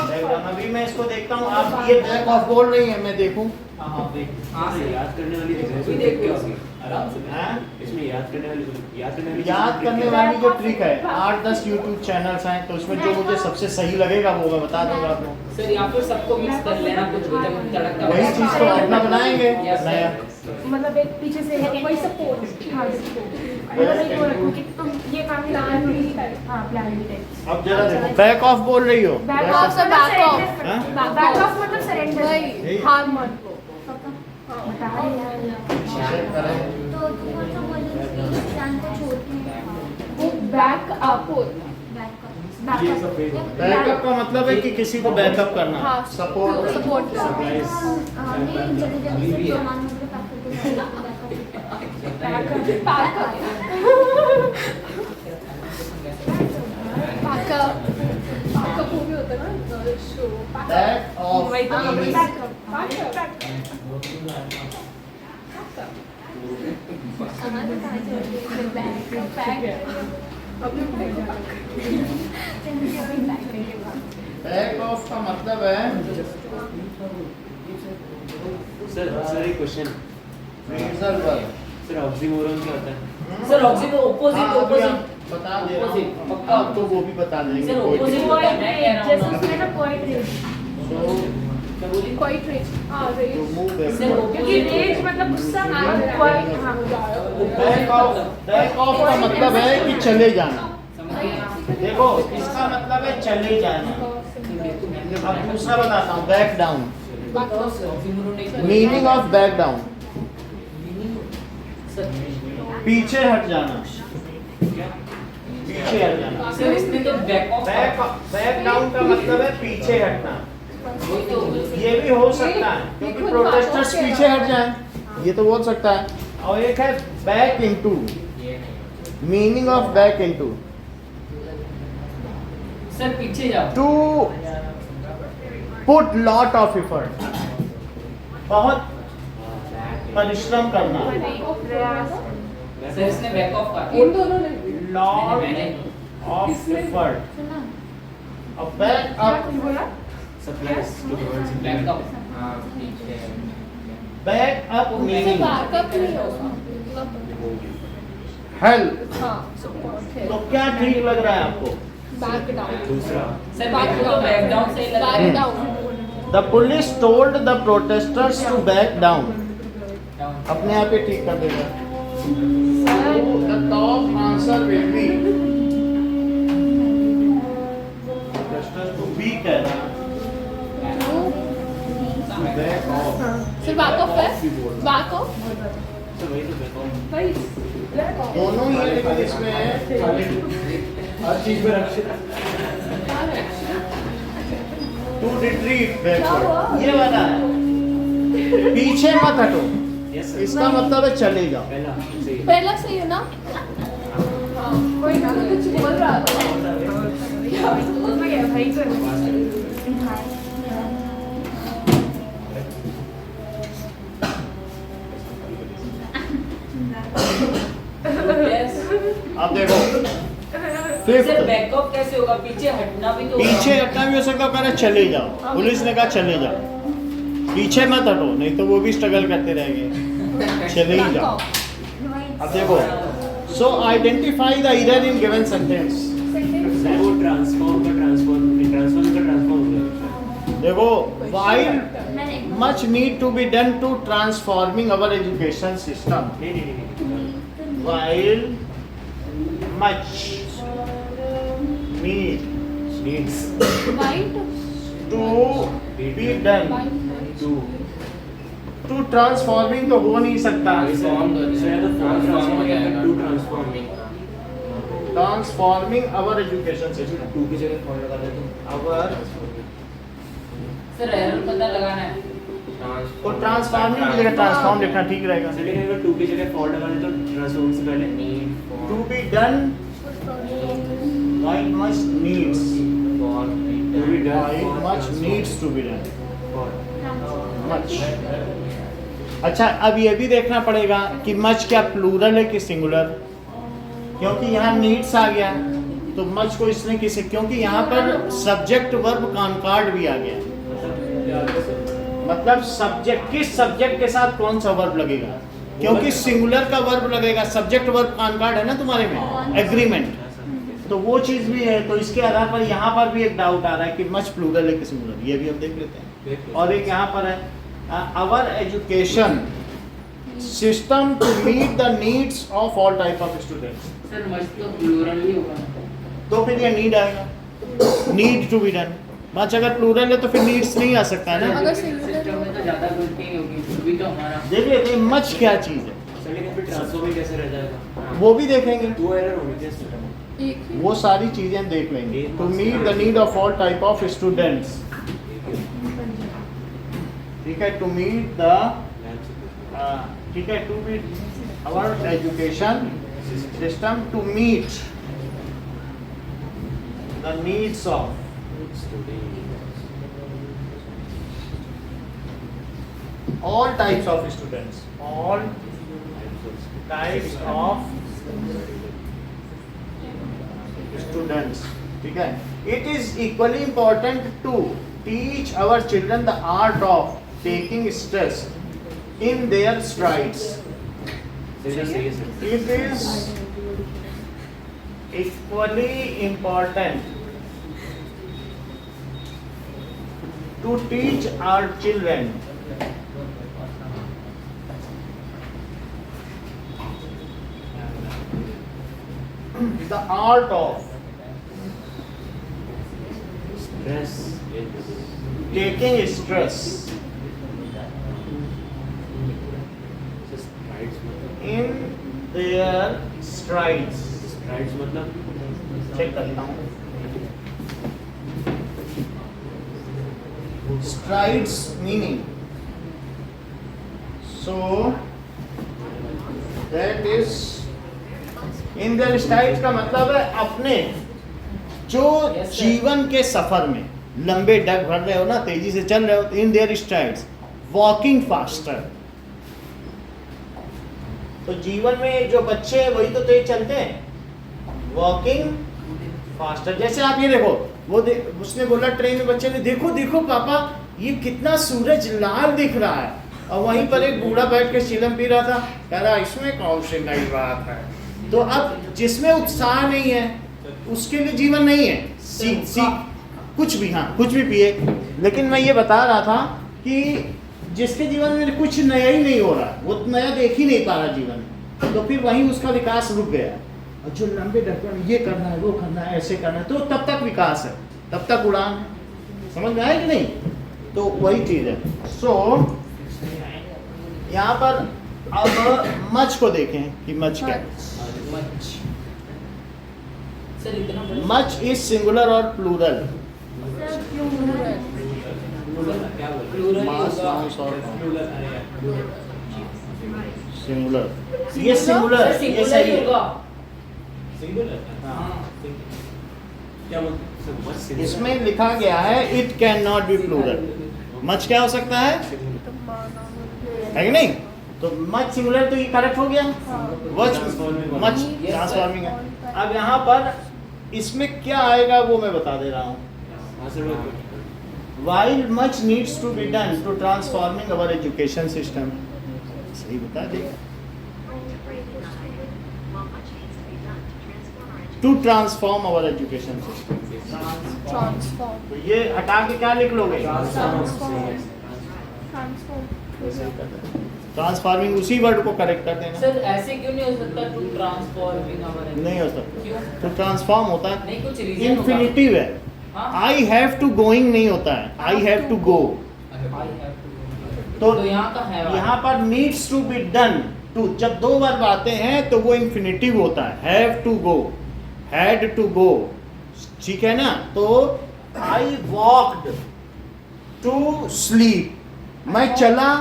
डायग्राम अभी मैं इसको देखता हूँ आप ये बैक ऑफ बोल रही है मैं देखूं हाँ हाँ देख. हाँ, इसमें सर. याद करने वाली exercise भी होती देख के है. होगी. आराम से. हैं? इसमें याद करने वाली याद करने वाली जो ट्रिक है 8-10 यूट्यूब चैनल्स हैं तो उसमें जो मुझे सबसे सही लगेगा वो मैं बता दूंगा आपको सर या फिर सबको मिक्स कर लेना कुछ भी जब तड़कता वही चीज को अपना बनाएंगे Yes, sir. नया मतलब एक पीछे से वही सपोर्ट हाँ मतलब वो रखो कि तुम ये काम प्लान भी हाँ प्लान भी टाइप अब जरा देखो बैक ऑफ बोल रही हो बैक off से back off. हाँ? बैक ऑफ मतलब सरेंडर वही हार मत लो. बता रहे यार चेक करें तो तुम तो बोली थी जान को छोड़ती है वो back up होता है. बैकअप का मतलब है कि किसी को बैकअप करना हाँ, सपोर्ट support करना. नहीं जल्दी जल्दी से सामान मुझे पैक करके Back up. Back up. Back up वो भी होता है ना शो. बैक ऑफ वही तो meaning Back up. Back up. Back of का मतलब है सर एक question phrasal verb. Sir oxymoron क्या होता है? सर ऑक्सीजन ऑपोजिट ऑपोजिट बता दे रहा हूँ, पक्का। आपको वो भी बता देंगे। सर, opposite तो जैसे उसमें ना पोएट्री, क्या बोली? Quite rich. हाँ, rich. move back. सर क्योंकि रेज मतलब गुस्सा क्वाइट, हाँ बैक ऑफ का मतलब है कि चले जाना। समझ गए? देखो इसका मतलब है चले जाना। अब दूसरा बताता हूँ, बैक डाउन। ऑक्सीमोरन एक meaning of back down, sir पीछे हट जाना, पीछे हट जाना। सर इसमें तो बैक ऑफ बैक डाउन का मतलब है पीछे हटना। वही तो ये भी हो सकता है क्योंकि प्रोटेस्टर्स पीछे हट जाएं, ये तो बोल सकता है। और एक है back into, meaning of back into, sir पीछे जाओ। To put lot of effort, बहुत परिश्रम करना, सर इसने बैक ऑफ कहा। इन दोनों ने लॉट ऑफ एफर्ट। अब back up, supplies to provide back of back up से मीनिंग बैकअप नहीं होगा। हेल्प। हाँ, support है। तो क्या ठीक लग रहा है आपको? Back down. दूसरा सर बैक तो बैक डाउन से ही लग रहा Back है। down. The police told the protesters to back down. Down. अपने आप ही ठीक कर देगा। The top answer will be, protesters to be कहना, बैक ऑफ। सिर्फ back off है? Back off? सर वही तो बैक ऑफ वही. दोनों ही है, लेकिन इसमें हर चीज में रक्षित टू रिट्रीट क्या हुआ? बैकवर्ड, ये वाला है। पीछे मत हटो, यस सर इसका मतलब है चले जाओ। पहला सही है। पहला सही है ना? हाँ, कोई ना, तो कुछ बोल रहा था। उसमें क्या है भाई को Yes. अब देखो सर फिफ्थ, बैक ऑफ कैसे होगा? पीछे हटना भी तो होगा। पीछे हटना भी हो सकता है, कह रहा चले जाओ, पुलिस ने कहा चले जाओ, पीछे मत हटो, नहीं तो वो भी स्ट्रगल करते रहेंगे, चले ही जाओ। अब देखो, सो identify the error in given sentence. Sir वो ट्रांसफॉर्म का ट्रांसफॉर्म हो गया। देखो, while मैंने much need to be done to transforming our education system, नहीं while much needs White. to be done to to transforming तो हो नहीं सकता, transforming our education system, to की जगह फॉर लगा दे तो our सर एरर पता लगाना है। तो ट्रांसफॉर्मिंग की जगह ट्रांसफॉर्म लिखना ठीक रहेगा। सर लेकिन अगर टू की जगह फॉर लगा दे तो ट्रांसफॉर्म से पहले To be done while much needs, to be while much needs to be done, much। अच्छा, अब ये भी देखना पड़ेगा कि मच क्या प्लूरल है कि सिंगुलर, क्योंकि यहाँ नीड्स आ गया तो मच को इसने किसे, क्योंकि यहाँ पर सब्जेक्ट वर्ब कॉनकॉर्ड भी आ गया, मतलब सब्जेक्ट, किस सब्जेक्ट के साथ कौन सा वर्ब लगेगा, क्योंकि सिंगुलर का वर्ब लगेगा, सब्जेक्ट वर्ब कॉनकॉर्ड है ना तुम्हारे में, एग्रीमेंट, तो वो चीज भी है। तो इसके आधार पर यहाँ पर भी एक डाउट आ रहा है कि मच प्लूरल है कि सिंगुलर, ये भी हम देख लेते हैं। और एक यहाँ पर है our education system to meet the needs of all type of students, sir must तो प्लूरल ही होगा। तो फिर ये नीड आएगा, need to be done. Much अगर प्लूरल है तो फिर नीड्स नहीं आ सकता है ना। अगर singular सिस्टम में तो ज्यादा गलती नहीं होगी, फिर भी तो हमारा देख लेते हैं मच क्या चीज है, सर लेकिन फिर ट्रांसफॉर्म कैसे रह जाएगा? वो भी देखेंगे, दो एरर होंगे क्या सिस्टम में? एक ही. वो सारी चीजें देख लेंगे। To meet the need of all type of students, ठीक है, टू मीट द, ठीक है, to meet our education system to meet the needs of all types of students, all types of students, ठीक है. It is equally important to teach our children the art of taking stress in their strides. It is equally important to teach our children the art of Stress is taking stress just strides मतलब in their strides. strides मतलब check करता हूँ. Strides meaning, so that is in their strides का मतलब है अपने जो Yes, sir. जीवन के सफर में लंबे डग भर रहे हो ना, तेजी से चल रहे हो, in their strides walking faster. तो जीवन में जो बच्चे हैं वही तो तेज चलते हैं, वॉकिंग फास्टर. जैसे आप ये देखो, उसने बोला ट्रेन में बच्चे ने, देखो देखो पापा ये कितना सूरज लाल दिख रहा है, और वहीं पर एक बूढ़ा बैठ के चिलम पी रहा था, कह रहा इसमें कौन सी नई बात है. तो अब जिसमें उत्साह नहीं है उसके लिए जीवन नहीं है. कुछ भी, हाँ कुछ भी पिए, लेकिन मैं ये बता रहा था कि जिसके जीवन में कुछ नया ही नहीं हो रहा, वो नया देख ही नहीं पा रहा जीवन में, तो फिर वहीं उसका विकास रुक गया. और जो लंबे डगर में ये करना है, वो करना है, ऐसे करना है, तो तब तक विकास है, तब तक उड़ान है. समझ में आया कि नहीं? तो वही चीज है. सो यहाँ पर अब मच को देखें कि मच क्या है. मच सर इतना बड़ा मच इज सिंगुलर और प्लूरल. क्या बोल प्लूरल मास होगा. नाउंस और रहे सिंगुलर. ये सिंगुलर, सर ये सिंगुलर सही ही है. होगा. सिंगुलर हाँ. क्या बोलते सर मच singular? इसमें लिखा गया है it can not be plural. Much क्या हो सकता है कि नहीं? तो मच सिंगुलर, तो ये करेक्ट हो गया. मच ट्रांसफॉर्मिंग है. अब यहाँ पर इसमें क्या आएगा वो मैं बता दे रहा हूँ. हाँ सर वो While much needs to be done to transforming our education system. सही बता देगा. To transform our education system. Transform. तो ये हटा के क्या लिख लोगे? ट्रांसफॉर्मिंग, उसी वर्ड को करेक्ट कर देना. सर ऐसे क्यों नहीं हो सकता टू ट्रांसफॉर्मिंग आवर नहीं हो सकता. क्यों? तो ट्रांसफॉर्म होता है, नहीं कुछ रीजन होगा. इन्फिनिटिव है. हाँ? आई हैव टू गोइंग नहीं होता है, आई हैव टू गो. तो यहाँ का है यहाँ पर needs to be done. To जब दो वर्ब आते हैं तो वो इन्फिनिटिव होता है. Have to go, had to go. ठीक है ना? तो आई वॉकड टू स्लीप, मैं चला,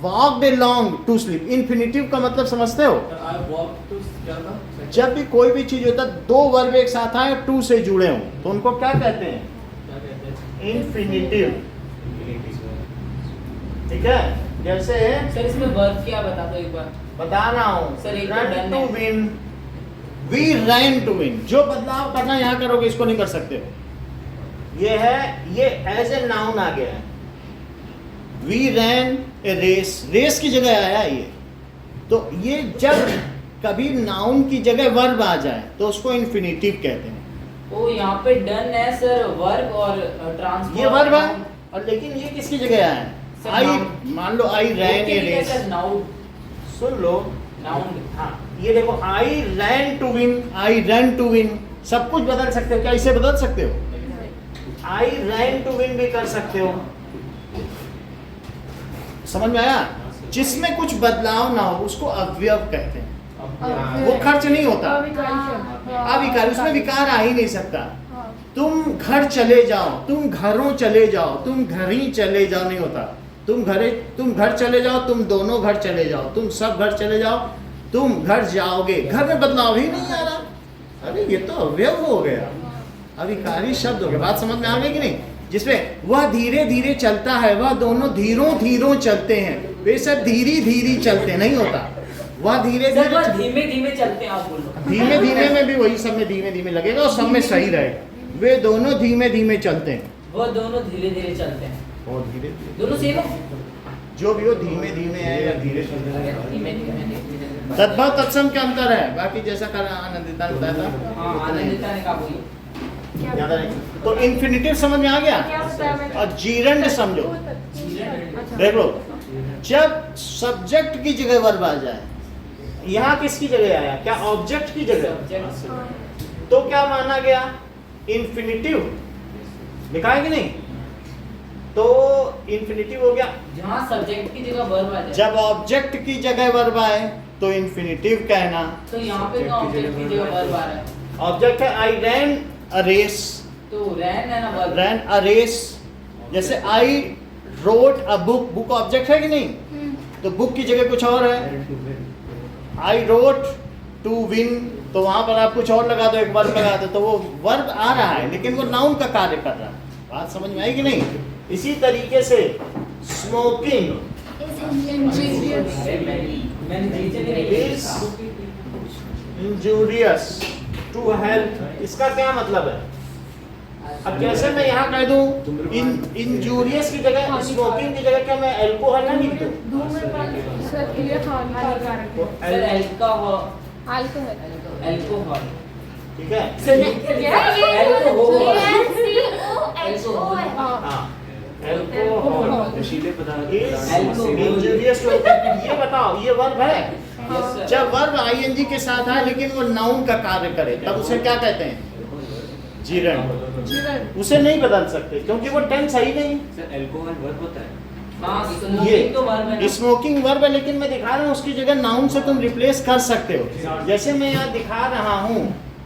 walked along to sleep. Infinitive का मतलब समझते हो? आई वॉक टू क्या था? जब भी कोई भी चीज होता है, दो वर्ब एक साथ आए, टू से जुड़े हों, तो उनको क्या कहते हैं? क्या कहते हैं? इन्फिनिटिव. ठीक है? जैसे सर इसमें वर्ब क्या बता दो एक बार. बता रहा हूँ, सर, एक तो रन done टू है. Win, we run to win. जो बदलाव करना यहाँ करोगे, इसको नहीं कर सकते हो. ये है, ये एज ए नाउन आ गया है. We ran a race, race की जगह आया ये. तो ये जब कभी नाउन की जगह वर्ब आ जाए तो उसको इन्फिनिटिव कहते हैं. ओ यहाँ पे डन है सर, वर्ब और ट्रांसफॉर्म. ये वर्ब है, और लेकिन ये किसकी जगह आया है? Sir, I, noun. मान लो I ran a race. Sir noun. सुन लो, नाउन. हाँ ये देखो, I ran to win, I run to win. सब कुछ बदल सकते हो क्या? इसे बदल सकते हो? आई रैन टू विन भी कर सकते हो. समझ में आया? जिसमें कुछ बदलाव ना हो उसको अवयव कहते हैं. वो खर्च नहीं होता, अविकार, उसमें विकार आ ही नहीं सकता. तुम घर चले जाओ, तुम घरों चले जाओ, तुम घर ही चले जाओ नहीं होता. तुम घर चले जाओ, तुम दोनों घर चले जाओ, तुम सब घर चले जाओ, तुम घर जाओगे. घर में बदलाव ही नहीं आ रहा. अरे ये तो अवयव हो गया, अविकारी शब्द हो गया. बात समझ में आ गई कि नहीं? जिसमें वह धीरे धीरे चलता है, वह दोनों धीरों धीरों चलते हैं, वे सब धीरे धीरे चलते नहीं होता. वह धीरे सर वो धीरे धीमे धीमे चलते हैं, आप बोलो। धीमे धीमे में भी वही सब में धीमे धीमे लगेगा और सब में सही रहेगा। वे दोनों धीमे धीमे चलते हैं। वो दोनों धीरे धीरे चलते हैं। और धीरे धीरे दोनों सेम है? जो भी हो धीमे धीमे है या धीरे धीरे धीमे धीमे। तद्भव तत्सम के अंतर है। बाकी जैसा कर आनंदिता ने बताया था। हाँ, आनंदिता ने कहा वही। याद रहे। तो इन्फिनिटिव समझ में आ गया। क्या बताया मैंने? और जीरंड समझो। अच्छा। देख लो, जब सब्जेक्ट की जगह वर्ब आ जाए, यहाँ किसकी जगह आया? क्या ऑब्जेक्ट की जगह? Subject। तो क्या माना गया? इन्फिनिटिव। लिखा है कि नहीं? तो इन्फिनिटिव हो गया। जहाँ सब्जेक्ट की जगह वर्ब आ जाए। जब ऑब्जेक्ट की जगह वर्ब आए तो इन्फिनिटिव कहना। तो यहाँ पे ऑब्जेक्ट की जगह वर्ब आ रहा है। ऑब्जेक्ट है आई रैन अ रेस। तो रैन है ना वर्ब। Rain a race. जैसे I wrote a book. Book object है कि नहीं? तो बुक की जगह कुछ और है। आई रोट टू विन, तो वहां पर आप कुछ और लगा दो, एक वर्ब लगा दो, तो वो वर्ब आ रहा है लेकिन वो नाउन का कार्य कर रहा है। बात समझ में आई कि नहीं? इसी तरीके से smoking is injurious to health। इसका क्या मतलब है? अब जैसे मैं यहाँ कह दूं इंजूरियस की जगह, स्मोकिंग की जगह क्या मैं अल्कोहल ना लिख दूं? सर ये हानिकारक है। Sir alcohol. अल्कोहल। ठीक है। सर ये ALCOHOL है। हाँ, अल्कोहल नशीले पदार्थ is injurious to health। ये बताओ, ये वर्ब है? Yes sir. जब वर्ब आईएनजी के साथ आए लेकिन वो नाउन का कार्य करे तब उसे क्या कहते हैं? जीरण। जीवन। उसे नहीं बदल सकते क्योंकि वो टेंस है ही नहीं। सर अल्कोहल वर्ब होता है। हाँ, ये स्मोकिंग तो वर्ब है ना। स्मोकिंग वर्ब है लेकिन मैं दिखा रहा हूँ उसकी जगह नाउन से तुम रिप्लेस कर सकते हो। जैसे मैं यहाँ दिखा रहा हूँ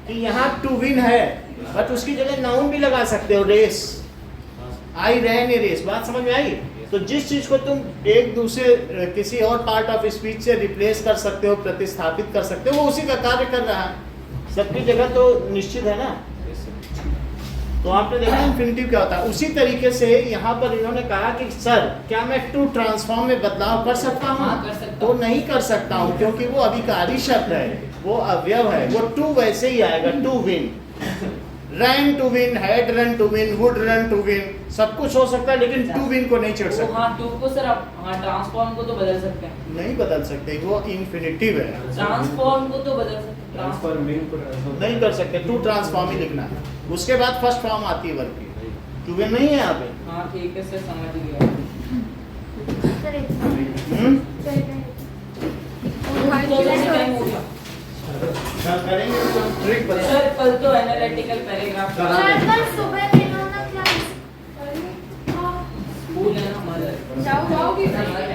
कि यहाँ टू विन है बट उसकी जगह नाउन भी लगा सकते हो, race. I ran a race. बात समझ में आई? तो जिस चीज को तुम एक दूसरे किसी और पार्ट ऑफ स्पीच से रिप्लेस कर सकते हो, प्रतिस्थापित कर सकते हो, वो उसी का कार्य कर रहा है। सबकी जगह तो निश्चित है ना। तो आपने देखा इन्फिनिटिव क्या होता है। उसी तरीके से यहाँ पर इन्होंने कहा कि सर क्या मैं टू ट्रांसफॉर्म में बदलाव कर सकता हूँ? हाँ, कर सकता तो हूँ। नहीं कर सकता हूँ क्योंकि वो अभिकारी शब्द है, वो अवयव है। वो टू वैसे ही आएगा, to win, run to win, had run to win, would run to win, सब कुछ हो सकता है लेकिन टू विन को नहीं चढ़ तो सकता। हाँ, टू को सर आप हाँ ट्रांसफॉर्म को तो बदल सकते हैं। नहीं बदल सकते, वो इन्फिनिटिव है। ट्रांसफॉर्म को तो बदल सकते हैं। ट्रांसफॉर्मिंग को ट्रांसफॉर्म नहीं कर सकते, टू ट्रांसफॉर्म ही लिखना है। उसके बाद फर्स्ट फॉर्म आती है वर्ब की। टू विन नहीं है यहाँ पे। हाँ ठीक है सर, समझ गया। हम्म? तो जैसे टाइम हो गया। क्या करेंगे तो ट्रिक बता। सर कल तो एनालिटिकल पैराग्राफ करा का देंगे। कल सुबह मिलो ना क्लास। स्कूल है ना हमारा। जाओगी? हमारा